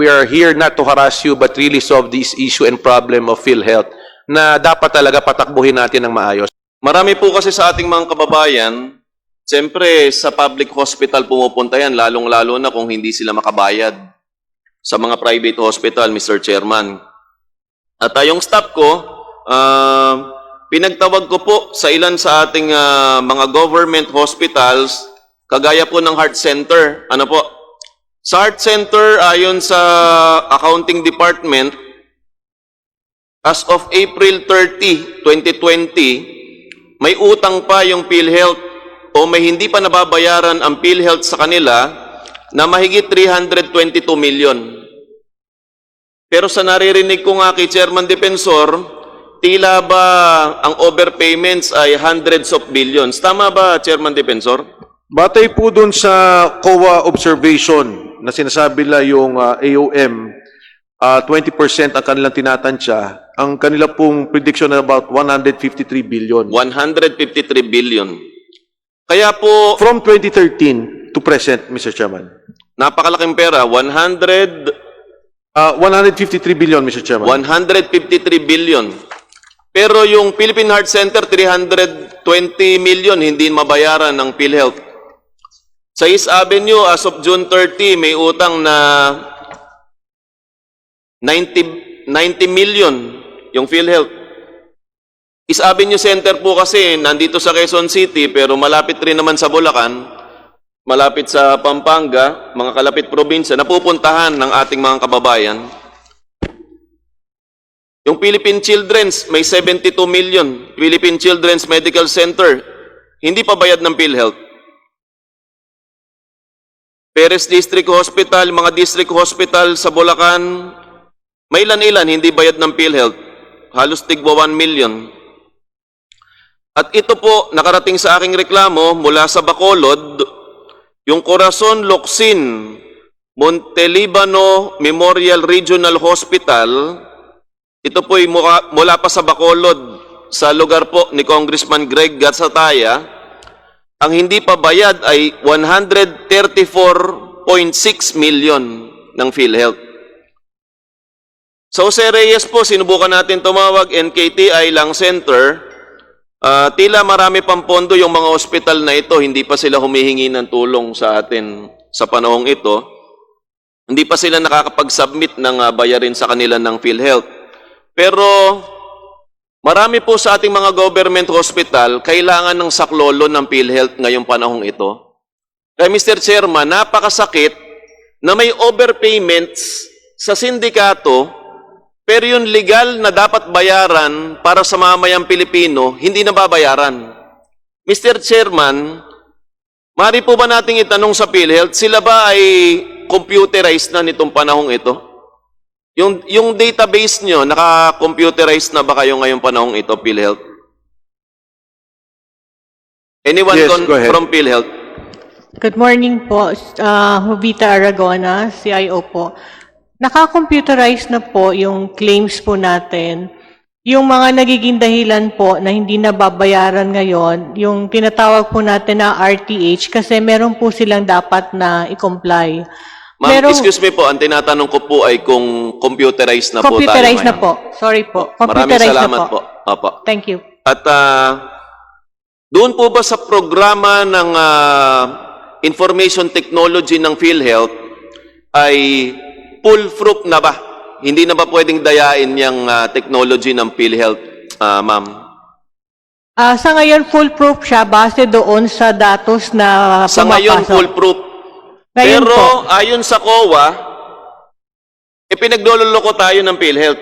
are here not to harass you but really solve this issue and problem of PhilHealth na dapat talaga patakbuhin natin ng maayos. Marami po kasi sa ating mga kababayan, siyempre sa public hospital pumupunta yan, lalong-lalo na kung hindi sila makabayad sa mga private hospital, Mr. Chairman. At yung staff ko, pinagtawag ko po sa ilan sa ating mga government hospitals, kagaya po ng heart center. Ano po? Sa heart center, ayon sa accounting department, as of April 30, 2020, may utang pa yung PhilHealth o may hindi pa nababayaran ang PhilHealth sa kanila na mahigit 322 million. Pero sa naririnig ko nga kay Chairman Defensor, tila ba ang overpayments ay hundreds of billions. Tama ba, Chairman Defensor? Batay po dun sa COA observation na sinasabi nila yung AOM, 20% ang kanilang tinatansya. Ang kanila pong prediction na about 153 billion. 153 billion. Kaya po... From 2013 to present, Mr. Chairman. Napakalaking pera. 153 billion, Mr. Chairman. 153 billion. Pero yung Philippine Heart Center, 320 million hindi mabayaran ng PhilHealth. Sa 6th Avenue, as of June 30, may utang na 90 million yung PhilHealth. East Avenue Center po kasi nandito sa Quezon City pero malapit rin naman sa Bulacan, malapit sa Pampanga, mga kalapit probinsya, napupuntahan ng ating mga kababayan. Yung Philippine Children's, may 72 million. Philippine Children's Medical Center, hindi pa bayad ng PhilHealth. Perez District Hospital, mga district hospital sa Bulacan, may ilan-ilan hindi bayad ng PhilHealth. Halos tigwa 1 million. At ito po, nakarating sa aking reklamo mula sa Bacolod, yung Corazon Locsin Montelibano Memorial Regional Hospital, ito po ay mula pa sa Bacolod, sa lugar po ni Congressman Greg Gatsataya. Ang hindi pa bayad ay 134.6 million ng PhilHealth. Sa Jose Reyes po, sinubukan natin tumawag, NKTI Lang Center. Tila marami pang pondo yung mga ospital na ito, hindi pa sila humihingi ng tulong sa atin sa panahong ito. Hindi pa sila nakakapag-submit ng bayarin sa kanila ng PhilHealth. Pero marami po sa ating mga government hospital kailangan ng saklolo ng PhilHealth ngayong panahong ito. Kaya Mr. Chairman, napakasakit na may overpayments sa sindikato pero yung legal na dapat bayaran para sa mamayang Pilipino, hindi nababayaran. Mr. Chairman, maaari po ba nating itanong sa PhilHealth, sila ba ay computerized na nitong panahong ito? Yung database nyo, naka-computerized na ba kayo ngayong panahong ito, PhilHealth? Anyone Yes, go ahead. from PhilHealth? Good morning po, Jovita Aragona, CIO po. Naka-computerize na po yung claims po natin. Yung mga nagiging dahilan po na hindi nababayaran ngayon, yung tinatawag po natin na RTH kasi meron po silang dapat na i-comply. Ma'am, excuse me po, ang tinatanong ko po ay kung computerized na po tayo Computerized na ngayon. po. Sorry po. Maraming Computerized salamat na po. Opo. Thank you. At doon po ba sa programa ng information technology ng PhilHealth ay foolproof na ba? Hindi na ba pwedeng dayain yung technology ng PhilHealth, ma'am? Sa ngayon, foolproof siya base doon sa datos na Sa ngayon, pumapasok. foolproof. Ngayon Pero po. ayon sa COA, pinagloloko tayo ng PhilHealth.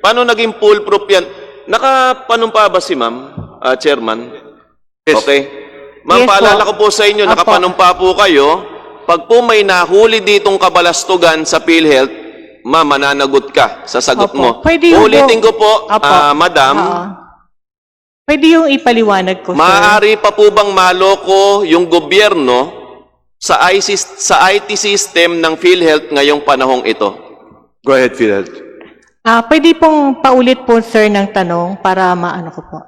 Paano naging foolproof yan? Nakapanumpa ba si ma'am, chairman? Yes. Okay. Ma'am, Yes paalala po. ko po sa inyo, Apo. nakapanumpa po kayo. Pag po may nahuli ditong kabalastugan sa PhilHealth, ma'am, mananagot ka sa sagot Opo. mo. Pwede yung Ulitin ko po, Apo. madam, Pwede yung ipaliwanag ko, sir. maaari pa po bang maloko yung gobyerno sa IT system ng PhilHealth ngayong panahong ito? Go ahead, PhilHealth. Pwede pong paulit po, sir, ng tanong para maano ko po.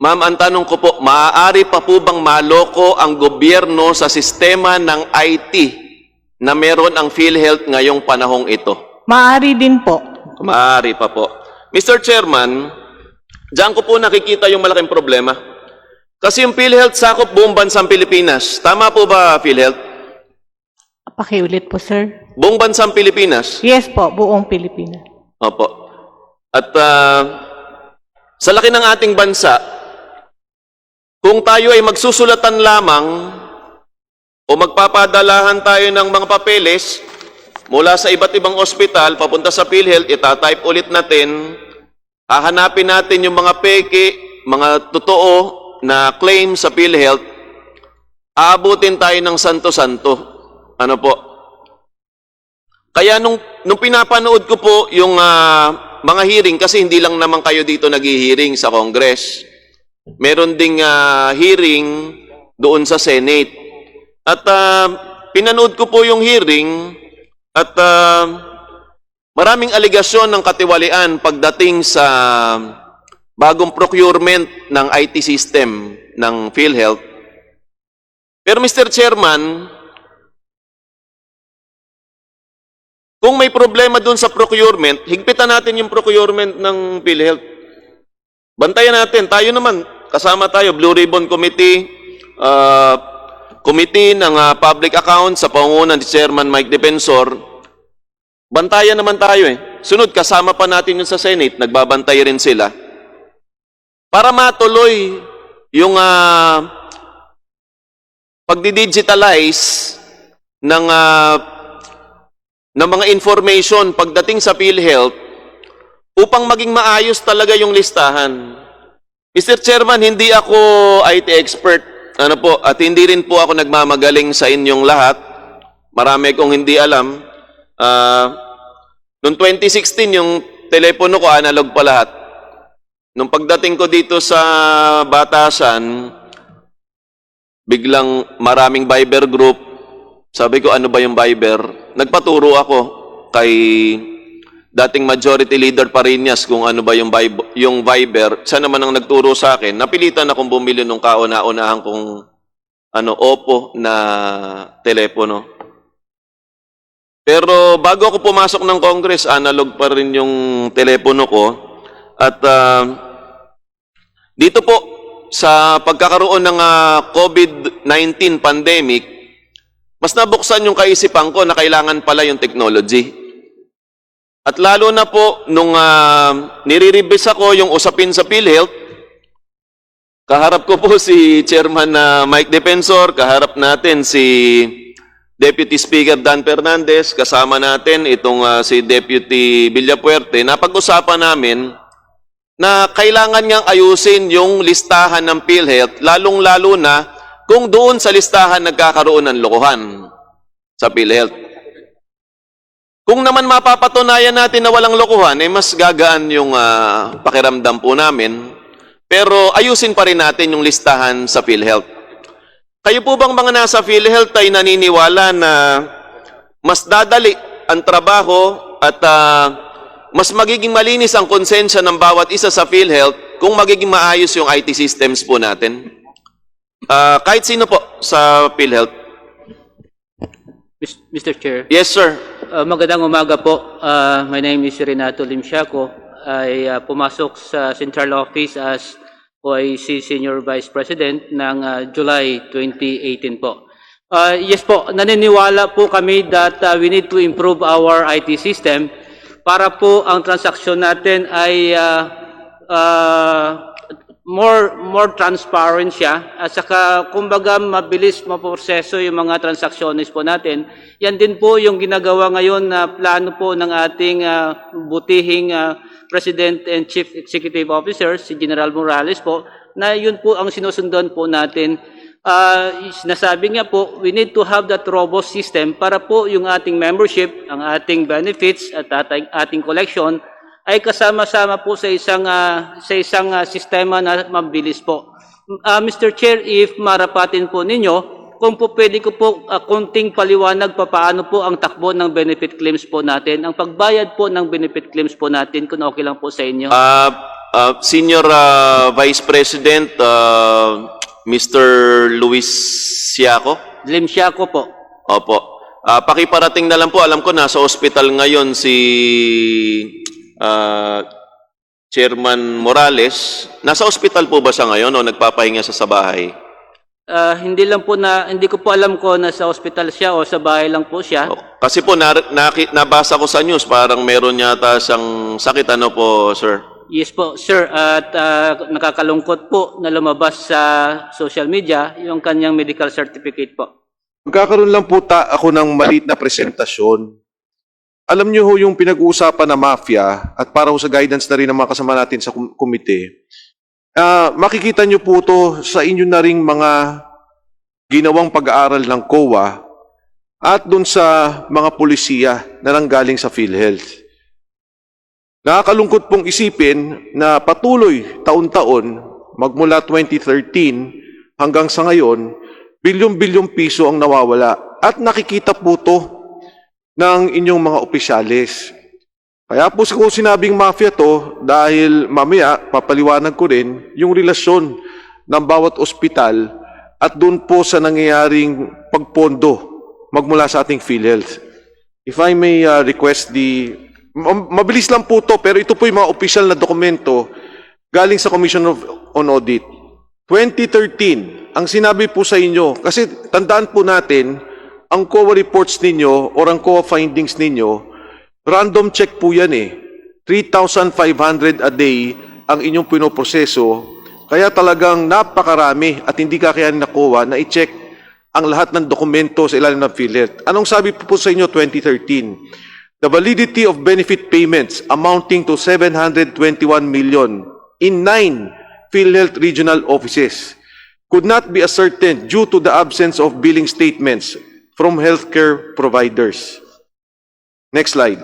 Ma'am, ang tanong ko po, maaari pa po bang maloko ang gobyerno sa sistema ng IT na meron ang PhilHealth ngayong panahong ito? Maaari din po. Maaari pa po. Mr. Chairman, diyan ko po nakikita yung malaking problema. Kasi yung PhilHealth sakop buong bansang Pilipinas. Tama po ba, PhilHealth? Pakiulit po, sir. Buong bansang Pilipinas? Yes po, buong Pilipinas. Opo. At sa laki ng ating bansa, kung tayo ay magsusulatan lamang o magpapadalahan tayo ng mga papeles mula sa iba't ibang ospital papunta sa PhilHealth, itatype ulit natin, hahanapin natin yung mga peke, mga totoo na claim sa PhilHealth, aabutin tayo ng santo-santo. Ano po? Kaya nung pinapanood ko po yung mga hearing, kasi hindi lang naman kayo dito nag-hearing sa Congress. Meron ding hearing doon sa Senate. At pinanood ko po yung hearing at maraming aligasyon ng katiwalian pagdating sa bagong procurement ng IT system ng PhilHealth. Pero Mr. Chairman, kung may problema dun sa procurement, higpitan natin yung procurement ng PhilHealth. Bantayan natin. Tayo naman, kasama tayo, Blue Ribbon Committee, Committee ng Public Accounts sa pangunan ni Chairman Mike Defensor. Bantayan naman tayo eh. Sunod, kasama pa natin yun sa Senate, nagbabantay rin sila. Para matuloy yung pagdi-digitalize ng mga information pagdating sa PhilHealth upang maging maayos talaga yung listahan. Mr. Chairman, hindi ako IT expert, at hindi rin po ako nagmamagaling sa inyong lahat. Marami kong hindi alam. Noong 2016, yung telepono ko, analog pa lahat. Nung pagdating ko dito sa Batasan, biglang maraming Viber group. Sabi ko, ano ba yung Viber? Nagpaturo ako kay dating majority leader Parinas kung ano ba yung Viber. Siya naman ang nagturo sa akin. Napilitan akong bumili nung kauna-unahan kong Oppo na telepono. Pero bago ako pumasok ng Congress, analog pa rin yung telepono ko. At dito po, sa pagkakaroon ng COVID-19 pandemic, mas nabuksan yung kaisipan ko na kailangan pala yung technology. At lalo na po, nung nire-revise ako yung usapin sa PhilHealth, kaharap ko po si Chairman Mike Defensor, kaharap natin si Deputy Speaker Dan Fernandez, kasama natin itong si Deputy Villapuerte. Napag-usapan namin na kailangan niyang ayusin yung listahan ng PhilHealth, lalong-lalo na kung doon sa listahan nagkakaroon ng lokohan sa PhilHealth. Kung naman mapapatunayan natin na walang lokohan, mas gagaan yung pakiramdam po namin. Pero ayusin pa rin natin yung listahan sa PhilHealth. Kayo po bang mga nasa PhilHealth ay naniniwala na mas dadali ang trabaho at mas magiging malinis ang konsensya ng bawat isa sa PhilHealth kung magiging maayos yung IT systems po natin? Kahit sino po sa PhilHealth. Mr. Chair. Yes, sir. Magandang umaga po. My name is Renato Limsiaco. Ay pumasok sa Central Office as OIC Senior Vice President ng July 2018 po. Yes po, naniniwala po kami that we need to improve our IT system para po ang transaksyon natin ay more transparent siya at saka kumbaga mabilis maproseso yung mga transactions po natin. Yan din po yung ginagawa ngayon na plano po ng ating butihing President and Chief Executive Officer, si General Morales po, na yun po ang sinusundan po natin. Sinasabi nga po, we need to have that robust system para po yung ating membership, ang ating benefits at ating collection ay kasama-sama po sa isang sistema na mabilis po. Mr. Chair, if marapatin po ninyo, kung po pwede ko po konting paliwanag paano po ang takbo ng benefit claims po natin, ang pagbayad po ng benefit claims po natin, kung okay lang po sa inyo. Senior Vice President, Mr. Luis Siaco? Limsiaco po. Opo. Pakiparating na lang po, alam ko nasa ospital ngayon si Chairman Morales. Nasa ospital po ba siya ngayon o nagpapahinga sa bahay? Hindi ko po alam kung nasa ospital siya o sa bahay lang po siya. Kasi po nabasa ko sa news parang meron yata siyang sakit, ano po, sir? Yes po, sir. At nakakalungkot po na lumabas sa social media yung kanyang medical certificate po. Magkakaroon lang po ako ng maliit na presentasyon. Alam niyo ho yung pinag-uusapan na mafia at para ho sa guidance na rin ng mga kasama natin sa komite. Makikita niyo po to sa inyo na ring mga ginawang pag-aaral ng COA at dun sa mga pulisiya na nanggaling sa PhilHealth. Nakakalungkot pong isipin na patuloy taon-taon magmula 2013 hanggang sa ngayon, bilyong-bilyong piso ang nawawala at nakikita po to ng inyong mga opisyalis. Kaya po kung sinabing mafia to, dahil mamaya papaliwanag ko rin yung relasyon ng bawat ospital at doon po sa nangyayaring pagpondo magmula sa ating PhilHealth. If I may request mabilis lang po to, pero ito po yung mga official na dokumento galing sa Commission on Audit. 2013, ang sinabi po sa inyo, kasi tandaan po natin, ang COA reports ninyo or ang COA findings ninyo, Random check po yan eh. 3,500 a day ang inyong pinoproseso, kaya talagang napakarami at hindi kakayanin na COA na i-check ang lahat ng dokumento sa ilalim ng PhilHealth. Anong sabi po sa inyo 2013? The validity of benefit payments amounting to 721 million in 9 PhilHealth regional offices could not be ascertained due to the absence of billing statements from healthcare providers. Next slide.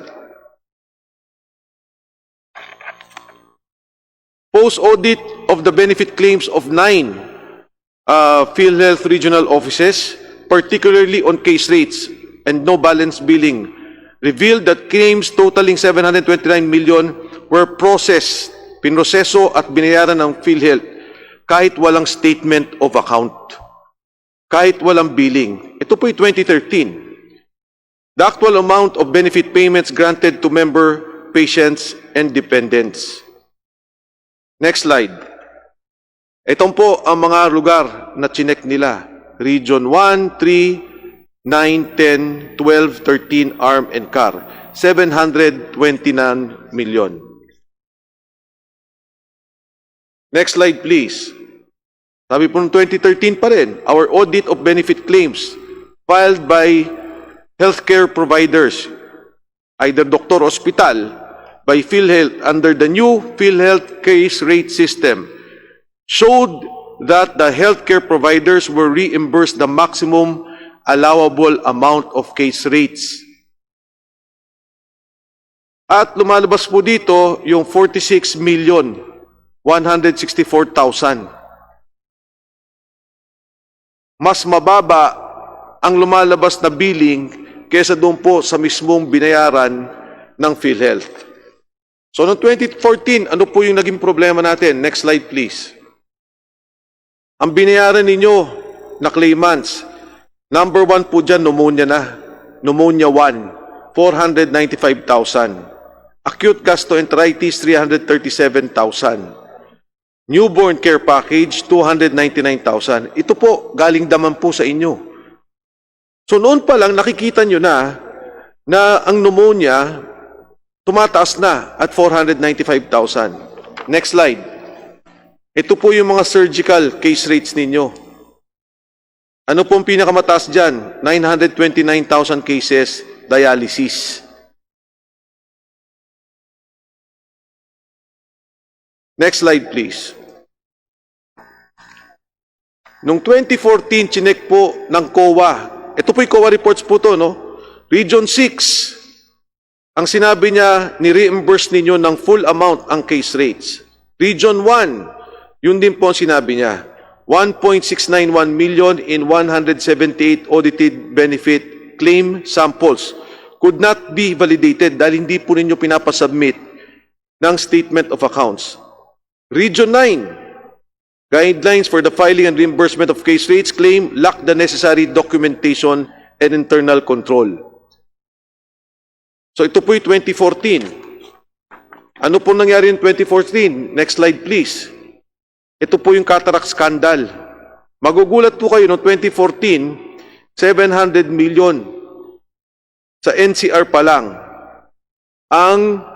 Post-audit of the benefit claims of 9 PhilHealth regional offices, particularly on case rates and no balance billing, revealed that claims totaling 729 million were processed, pinroseso at binayaran ng PhilHealth kahit walang statement of account, kahit walang billing. Ito po'y 2013. The actual amount of benefit payments granted to member, patients, and dependents. Next slide. Itong po ang mga lugar na chinek nila. Region 1, 3, 9, 10, 12, 13, ARM, and CAR. 729 million. Next slide, please. Sabi po ng 2013 pa rin, our audit of benefit claims filed by healthcare providers, either doctor or hospital, by PhilHealth under the new PhilHealth case rate system showed that the healthcare providers were reimbursed the maximum allowable amount of case rates. At lumalabas po dito yung 46,164,000. Mas mababa ang lumalabas na billing kaysa doon po sa mismong binayaran ng PhilHealth. So, noong 2014, ano po yung naging problema natin? Next slide, please. Ang binayaran ninyo na claimants, number 1 po dyan, pneumonia na. Pneumonia 1, 495,000. Acute gastroenteritis, 337,000. Newborn care package, 299,000. Ito po, galing daman po sa inyo. So, noon pa lang, nakikita nyo na ang pneumonia, tumataas na at 495,000. Next slide. Ito po yung mga surgical case rates ninyo. Ano po ang pinakamataas dyan? 929,000 cases, dialysis. Next slide, please. Noong 2014, chinek po ng COA. Ito po yung COA reports po to, no? Region 6. Ang sinabi niya, ni-reimburse ninyo ng full amount ang case rates. Region 1, yun din po ang sinabi niya. 1.691 million in 178 audited benefit claim samples could not be validated dahil hindi po ninyo pinapasubmit ng statement of accounts. Region 9, guidelines for the filing and reimbursement of case rates claim lack the necessary documentation and internal control. So ito po yung 2014. Ano po nangyari in 2014? Next slide, please. Ito po yung cataract scandal. Magugulat po kayo noong 2014, 700 million sa NCR pa lang ang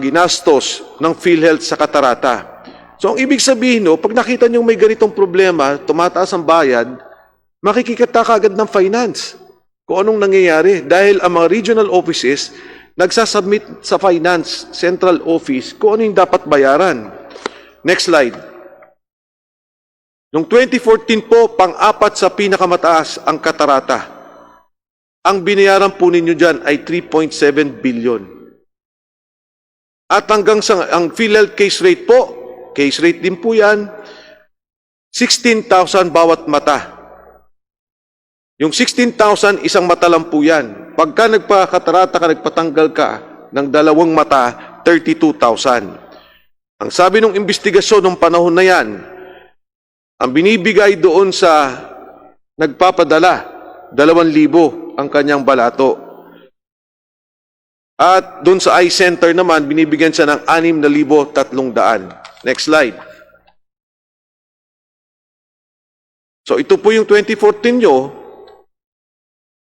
ginastos ng PhilHealth sa katarata. So ang ibig sabihin, no, pag nakita nyo may ganitong problema, tumataas ang bayad, makikita ka agad ng finance kung anong nangyayari. Dahil ang mga regional offices nagsasubmit sa finance central office kung ano yung dapat bayaran. Next slide. Noong 2014 po, pang-apat sa pinakamataas ang katarata. Ang binayaran po ninyo dyan ay 3.7 billion. At hanggang sa ang PhilHealth case rate po, case rate din po yan, 16,000 bawat mata. Yung 16,000, isang mata lang po yan. Pagka nagpakatarata ka, nagpatanggal ka ng dalawang mata, 32,000. Ang sabi ng investigasyon ng panahon na yan, ang binibigay doon sa nagpapadala, 2,000 ang kanyang balato. At doon sa eye center naman, binibigyan siya ng 6,300. Next slide. So ito po yung 2014 nyo.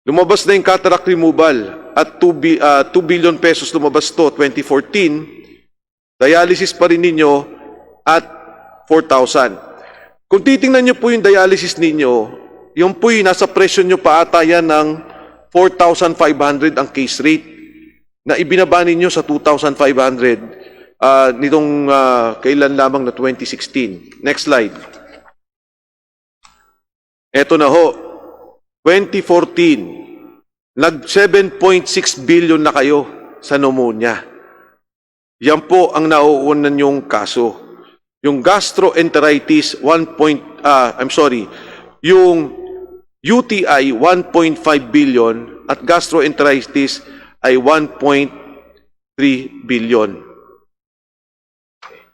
Lumabas na yung cataract removal at 2 billion pesos lumabas to 2014, dialysis pa rin ninyo at 4,000. Kung titingnan nyo po yung dialysis ninyo, yung po'y nasa presyo nyo pa ata yan ng 4,500 ang case rate na ibinaba ninyo sa 2,500 nitong kailan lamang na 2016. Next slide. Eto na ho, 2014, nag 7.6 billion na kayo sa pneumonia. Yan po ang nauunan yung kaso. Yung gastroenteritis, yung UTI, 1.5 billion at gastroenteritis ay 1.3 billion.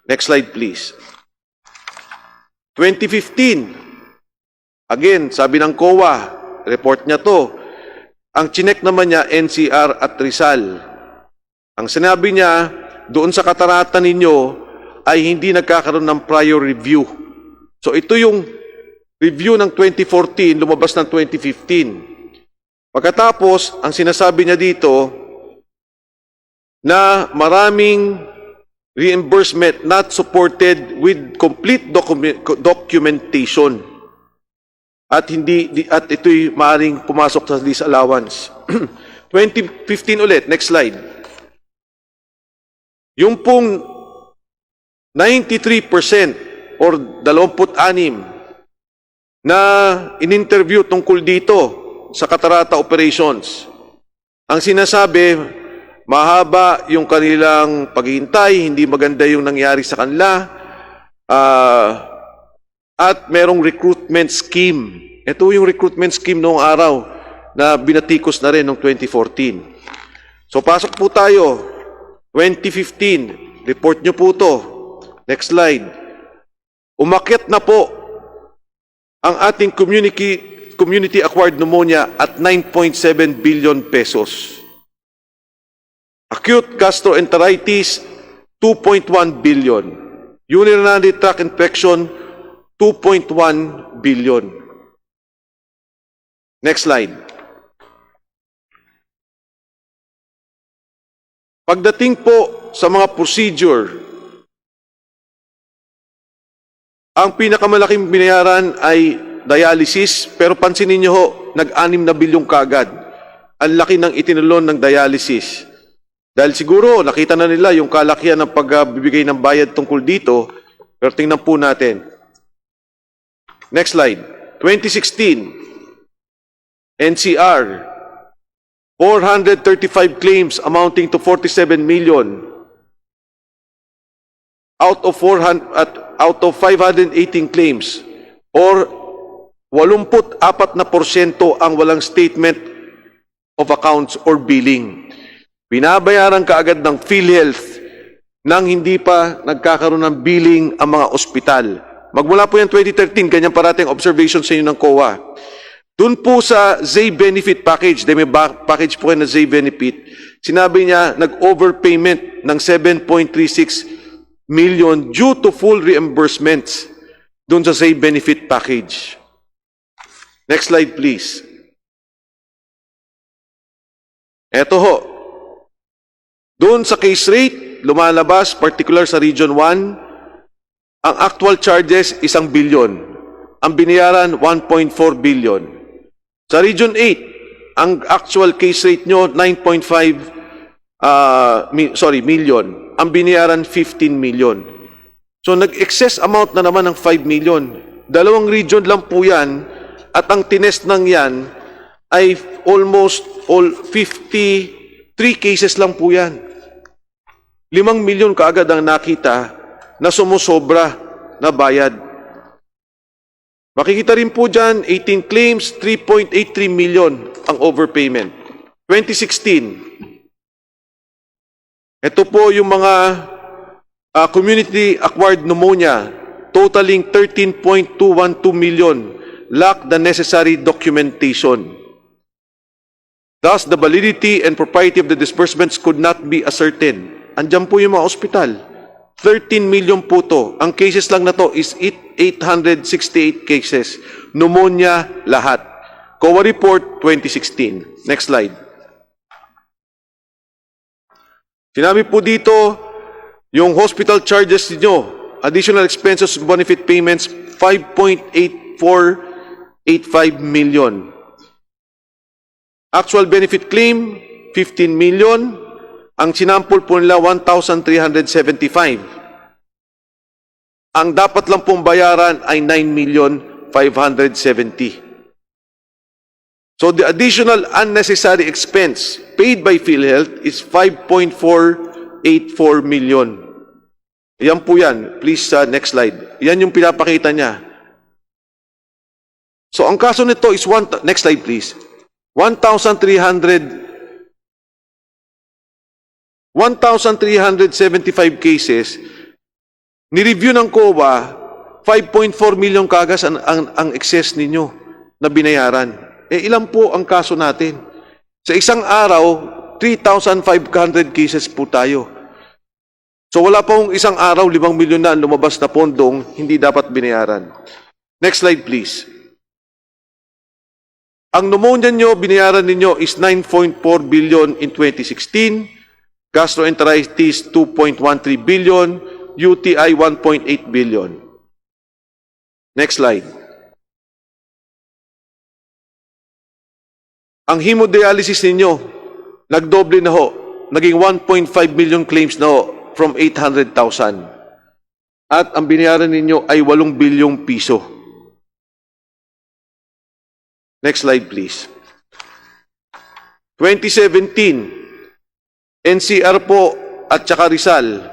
Next slide, please. 2015, again, sabi ng COA, report niya to, ang chinek naman niya NCR at Rizal. Ang sinabi niya, doon sa katarata ninyo ay hindi nagkakaroon ng prior review. So ito yung review ng 2014, lumabas ng 2015. Pagkatapos, ang sinasabi niya dito na maraming reimbursement not supported with complete documentation. At ito'y maaaring pumasok sa disallowance. 2015 ulit, next slide. Yung pong 93% or 26 na in-interview tungkol dito sa Catarata Operations. Ang sinasabi, mahaba yung kanilang paghihintay, hindi maganda yung nangyari sa kanila, at merong recruitment scheme. Ito yung recruitment scheme noong araw na binatikos na rin noong 2014. So pasok po tayo, 2015, report nyo po to. Next slide. Umakyat na po ang ating community-acquired pneumonia at 9.7 billion pesos. Acute gastroenteritis, 2.1 billion. Urinary tract infection, 2.1 billion. Next slide. Pagdating po sa mga procedure, ang pinakamalaking binayaran ay dialysis, pero pansinin niyo ho, nag-6 na bilyong kagad. Ang laki ng itinulon ng dialysis. Dahil siguro, nakita na nila yung kalakihan ng pagbibigay ng bayad tungkol dito, pero tingnan po natin. Next slide. 2016, NCR, 435 claims amounting to 47 million. Out of 518 claims, or 84% ang walang statement of accounts or billing. Binabayaran kaagad ng PhilHealth nang hindi pa nagkakaroon ng billing ang mga ospital. Magmula po yan 2013, ganyan parating observation sa inyo ng COA. Doon po sa ZAY benefit package, may package po na ZAY benefit, sinabi niya nag-overpayment ng 7.36 million due to full reimbursements doon sa ZAY benefit package. Next slide, please. Eto ho. Doon sa case rate, lumalabas, particular sa Region 1, ang actual charges, 1 billion. Ang binayaran, 1.4 billion. Sa Region 8, ang actual case rate nyo, 9.5 million. Ang binayaran, 15 million. So, nag-excess amount na naman ng 5 million. Dalawang region lang po yan, at ang tinest ng yan ay almost all 53 cases lang po yan. 5 milyon kaagad ang nakita na sumusobra na bayad. Makikita rin po dyan, 18 claims, 3.83 million ang overpayment. 2016, ito po yung mga community-acquired pneumonia, totaling 13.212 million, lack the necessary documentation. Thus, the validity and propriety of the disbursements could not be ascertained. Andyan po yung mga ospital. 13 million po to. Ang cases lang na to is 868 cases. Pneumonia lahat. COA report 2016. Next slide. Sinabi po dito, yung hospital charges niyo, additional expenses benefit payments, 5.8485 million. Actual benefit claim, 15 million. Ang sinampol po nila, 1,375. Ang dapat lang pong bayaran ay 9,570,000. So the additional unnecessary expense paid by PhilHealth is 5.484 million. Yan po yan. Please, next slide. Yan yung pinapakita niya. So ang kaso nito is, next slide please, 1,375 cases. Ni-review ng COA, 5.4 million kagas ang excess ninyo na binayaran. Ilan po ang kaso natin? Sa isang araw, 3,500 cases po tayo. So wala pong isang araw, 5 milyon na lumabas na pondong hindi dapat binayaran. Next slide please. Ang pneumonia nyo, binayaran ninyo is 9.4 billion in 2016, gastroenteritis 2.13 billion, UTI 1.8 billion. Next slide. Ang hemodialysis ninyo, nagdoble na ho. Naging 1.5 million claims na ho from 800,000. At ang binayaran ninyo ay 8 bilyong piso. Next slide please. 2017, NCR po at saka Rizal.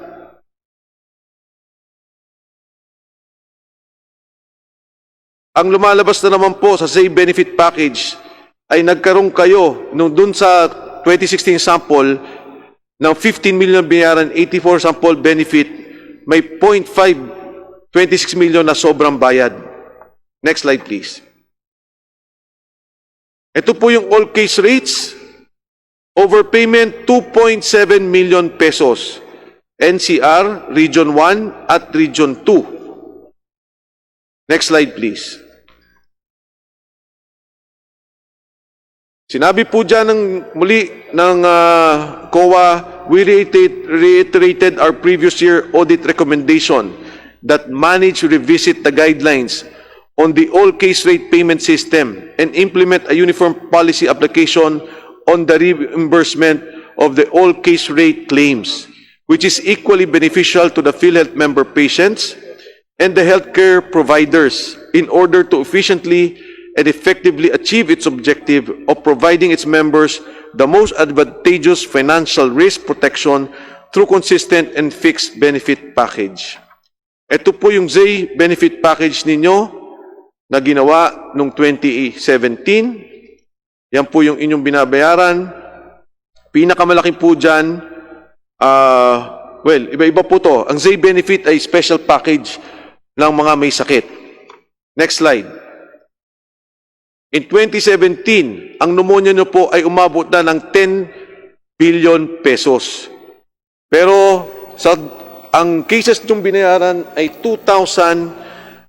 Ang lumalabas na naman po sa SAY benefit package ay nagkaroon kayo nung dun sa 2016 sample ng 15 million binayaran, 84 sample benefit, may 0.5, 26 million na sobrang bayad. Next slide please. Ito po yung all case rates. Overpayment 2.7 million pesos. NCR, Region 1 at Region 2. Next slide please. Sinabi po dyan muli ng COA, we reiterated our previous year audit recommendation that manage revisit the guidelines on the all case rate payment system and implement a uniform policy application on the reimbursement of the all case rate claims, which is equally beneficial to the PhilHealth member patients and the healthcare providers in order to efficiently and effectively achieve its objective of providing its members the most advantageous financial risk protection through consistent and fixed benefit package. Ito po yung ZAY benefit package ninyo na ginawa noong 2017. Yan po yung inyong binabayaran. Pinakamalaki po dyan, well, iba-iba po to. Ang ZAY benefit ay special package ng mga may sakit. Next slide. In 2017, ang pneumonia nyo po ay umabot na ng 10 billion pesos. Pero ang cases nyong binayaran ay 700,000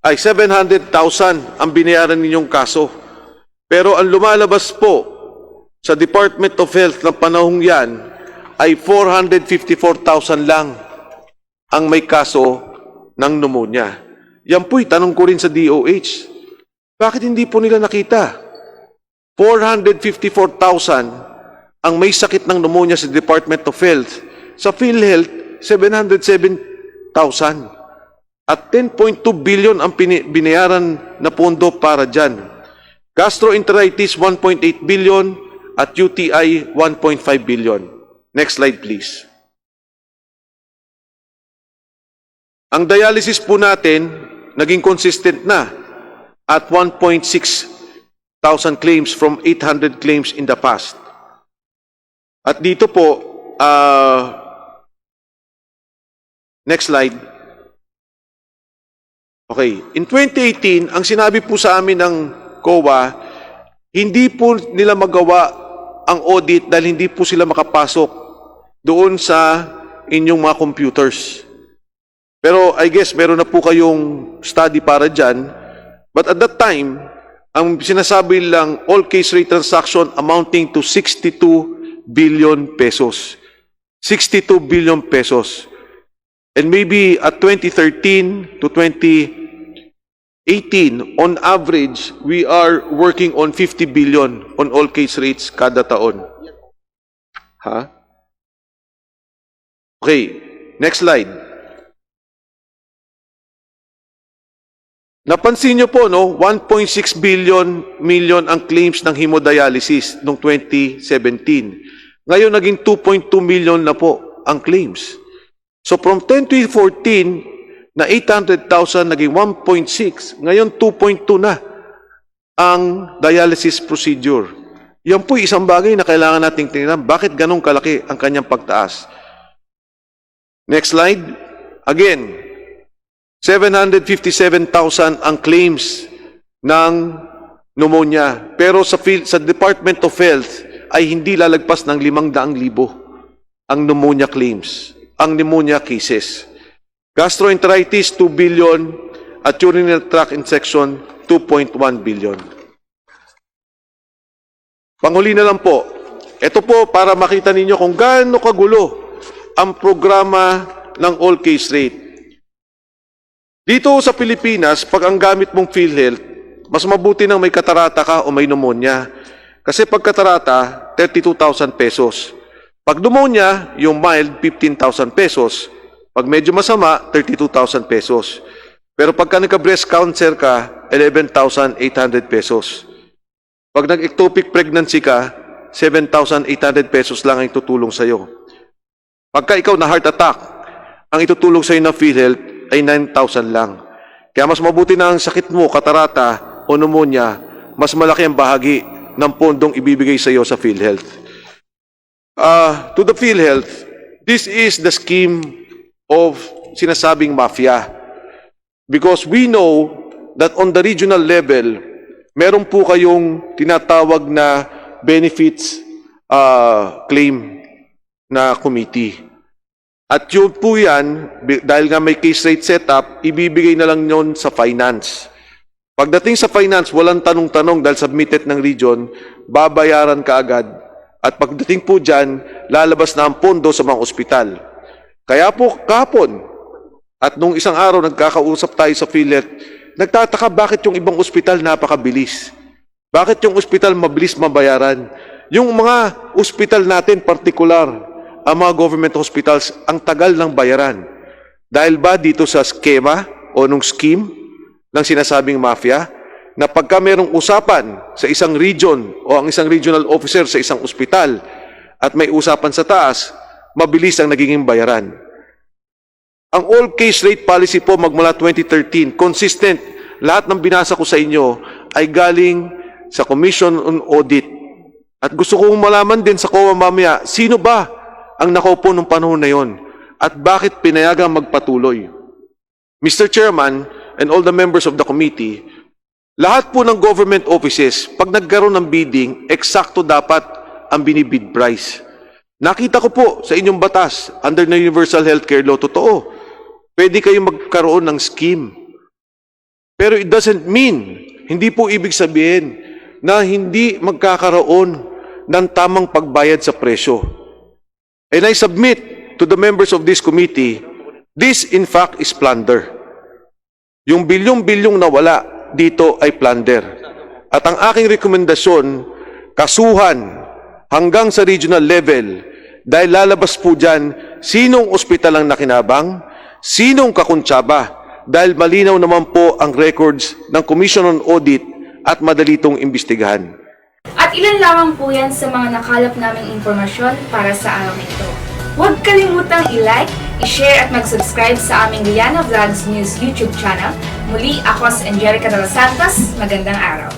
ang binayaran ninyong kaso. Pero ang lumalabas po sa Department of Health ng panahong yan ay 454,000 lang ang may kaso ng pneumonia. Yan po'y tanong ko rin sa DOH. Bakit hindi po nila nakita? 454,000 ang may sakit ng pneumonia sa Department of Health. Sa PhilHealth, 707,000. At 10.2 billion ang binayaran na pondo para dyan. Gastroenteritis, 1.8 billion at UTI, 1.5 billion. Next slide please. Ang dialysis po natin, naging consistent na at 1.6 thousand claims from 800 claims in the past. At dito po, next slide. Okay, in 2018, ang sinabi po sa amin ng COA, hindi po nila magawa ang audit dahil hindi po sila makapasok doon sa inyong mga computers. Pero I guess meron na po kayong study para dyan. But at that time, ang sinasabi lang, all case rate transaction amounting to 62 billion pesos. 62 billion pesos. And maybe at 2013 to 2018, on average, we are working on 50 billion on all case rates kada taon. Ha? Okay, next slide. Napansin nyo po, no? 1.6 million ang claims ng hemodialysis noong 2017. Ngayon, naging 2.2 million na po ang claims. So from 2014 na 800,000 naging 1.6, ngayon 2.2 na ang dialysis procedure. Yan po isang bagay na kailangan nating tingnan. Bakit ganun kalaki ang kanyang pagtaas? Next slide. Again, 757,000 ang claims ng pneumonia. Pero sa Department of Health ay hindi lalagpas ng 500,000 ang pneumonia claims, ang pneumonia cases. Gastroenteritis, 2 billion, at urinary tract infection, 2.1 billion. Panghuli na lang po, ito po para makita ninyo kung gaano kagulo ang programa ng all case rate. Dito sa Pilipinas, pag ang gamit mong PhilHealth, mas mabuti nang may katarata ka o may pneumonia. Kasi pag katarata, 32,000 pesos. Pag pneumonia, yung mild, 15,000 pesos. Pag medyo masama, 32,000 pesos. Pero pagka nagka-breast cancer ka, 11,800 pesos. Pag nag-ectopic pregnancy ka, 7,800 pesos lang ang tutulong sa'yo. Pagka ikaw na heart attack, ang itutulong sa'yo ng PhilHealth ay 9,000 lang. Kaya mas mabuti na ang sakit mo, katarata o pneumonia, mas malaki ang bahagi ng pondong ibibigay sa iyo sa PhilHealth. To the PhilHealth, this is the scheme of sinasabing mafia. Because we know that on the regional level, meron po kayong tinatawag na benefits claim na committee. At yun po yan, dahil nga may case rate setup, ibibigay na lang yun sa finance. Pagdating sa finance, walang tanong-tanong dahil submitted ng region, babayaran ka agad. At pagdating po dyan, lalabas na ang pondo sa mga ospital. Kaya po kahapon, at nung isang araw nagkakausap tayo sa PhilHealth, nagtataka bakit yung ibang ospital napakabilis. Bakit yung ospital mabilis mabayaran? Yung mga ospital natin partikular, ang mga government hospitals, ang tagal ng bayaran. Dahil ba dito sa skema o nung scheme ng sinasabing mafia, na pagka merong usapan sa isang region o ang isang regional officer sa isang ospital at may usapan sa taas, mabilis ang nagiging bayaran. Ang all case rate policy po magmula 2013, consistent. Lahat ng binasa ko sa inyo ay galing sa Commission on Audit. At gusto kong malaman din sa COA mamaya, sino ba ang nakaupo nung panahon na yon at bakit pinayagang magpatuloy? Mr. Chairman and all the members of the committee, lahat po ng government offices, pag nagkaroon ng bidding, eksakto dapat ang binibid price. Nakita ko po sa inyong batas, under the Universal Healthcare Law, totoo, pwede kayong magkaroon ng scheme. Pero it doesn't mean, hindi po ibig sabihin na hindi magkakaroon ng tamang pagbayad sa presyo. And I submit to the members of this committee, this in fact is plunder. Yung bilyong-bilyong nawala dito ay plunder. At ang aking rekomendasyon, kasuhan hanggang sa regional level dahil lalabas po dyan sinong ospital ang nakinabang, sinong kakuntsaba dahil malinaw naman po ang records ng Commission on Audit at madali itong imbestigahan. At ilan lamang po yan sa mga nakalap naming impormasyon para sa araw na ito. Huwag kalimutang i-like, i-share at mag-subscribe sa aming Liana Vlogs News YouTube channel. Muli, ako si Angelica de los Santos. Magandang araw.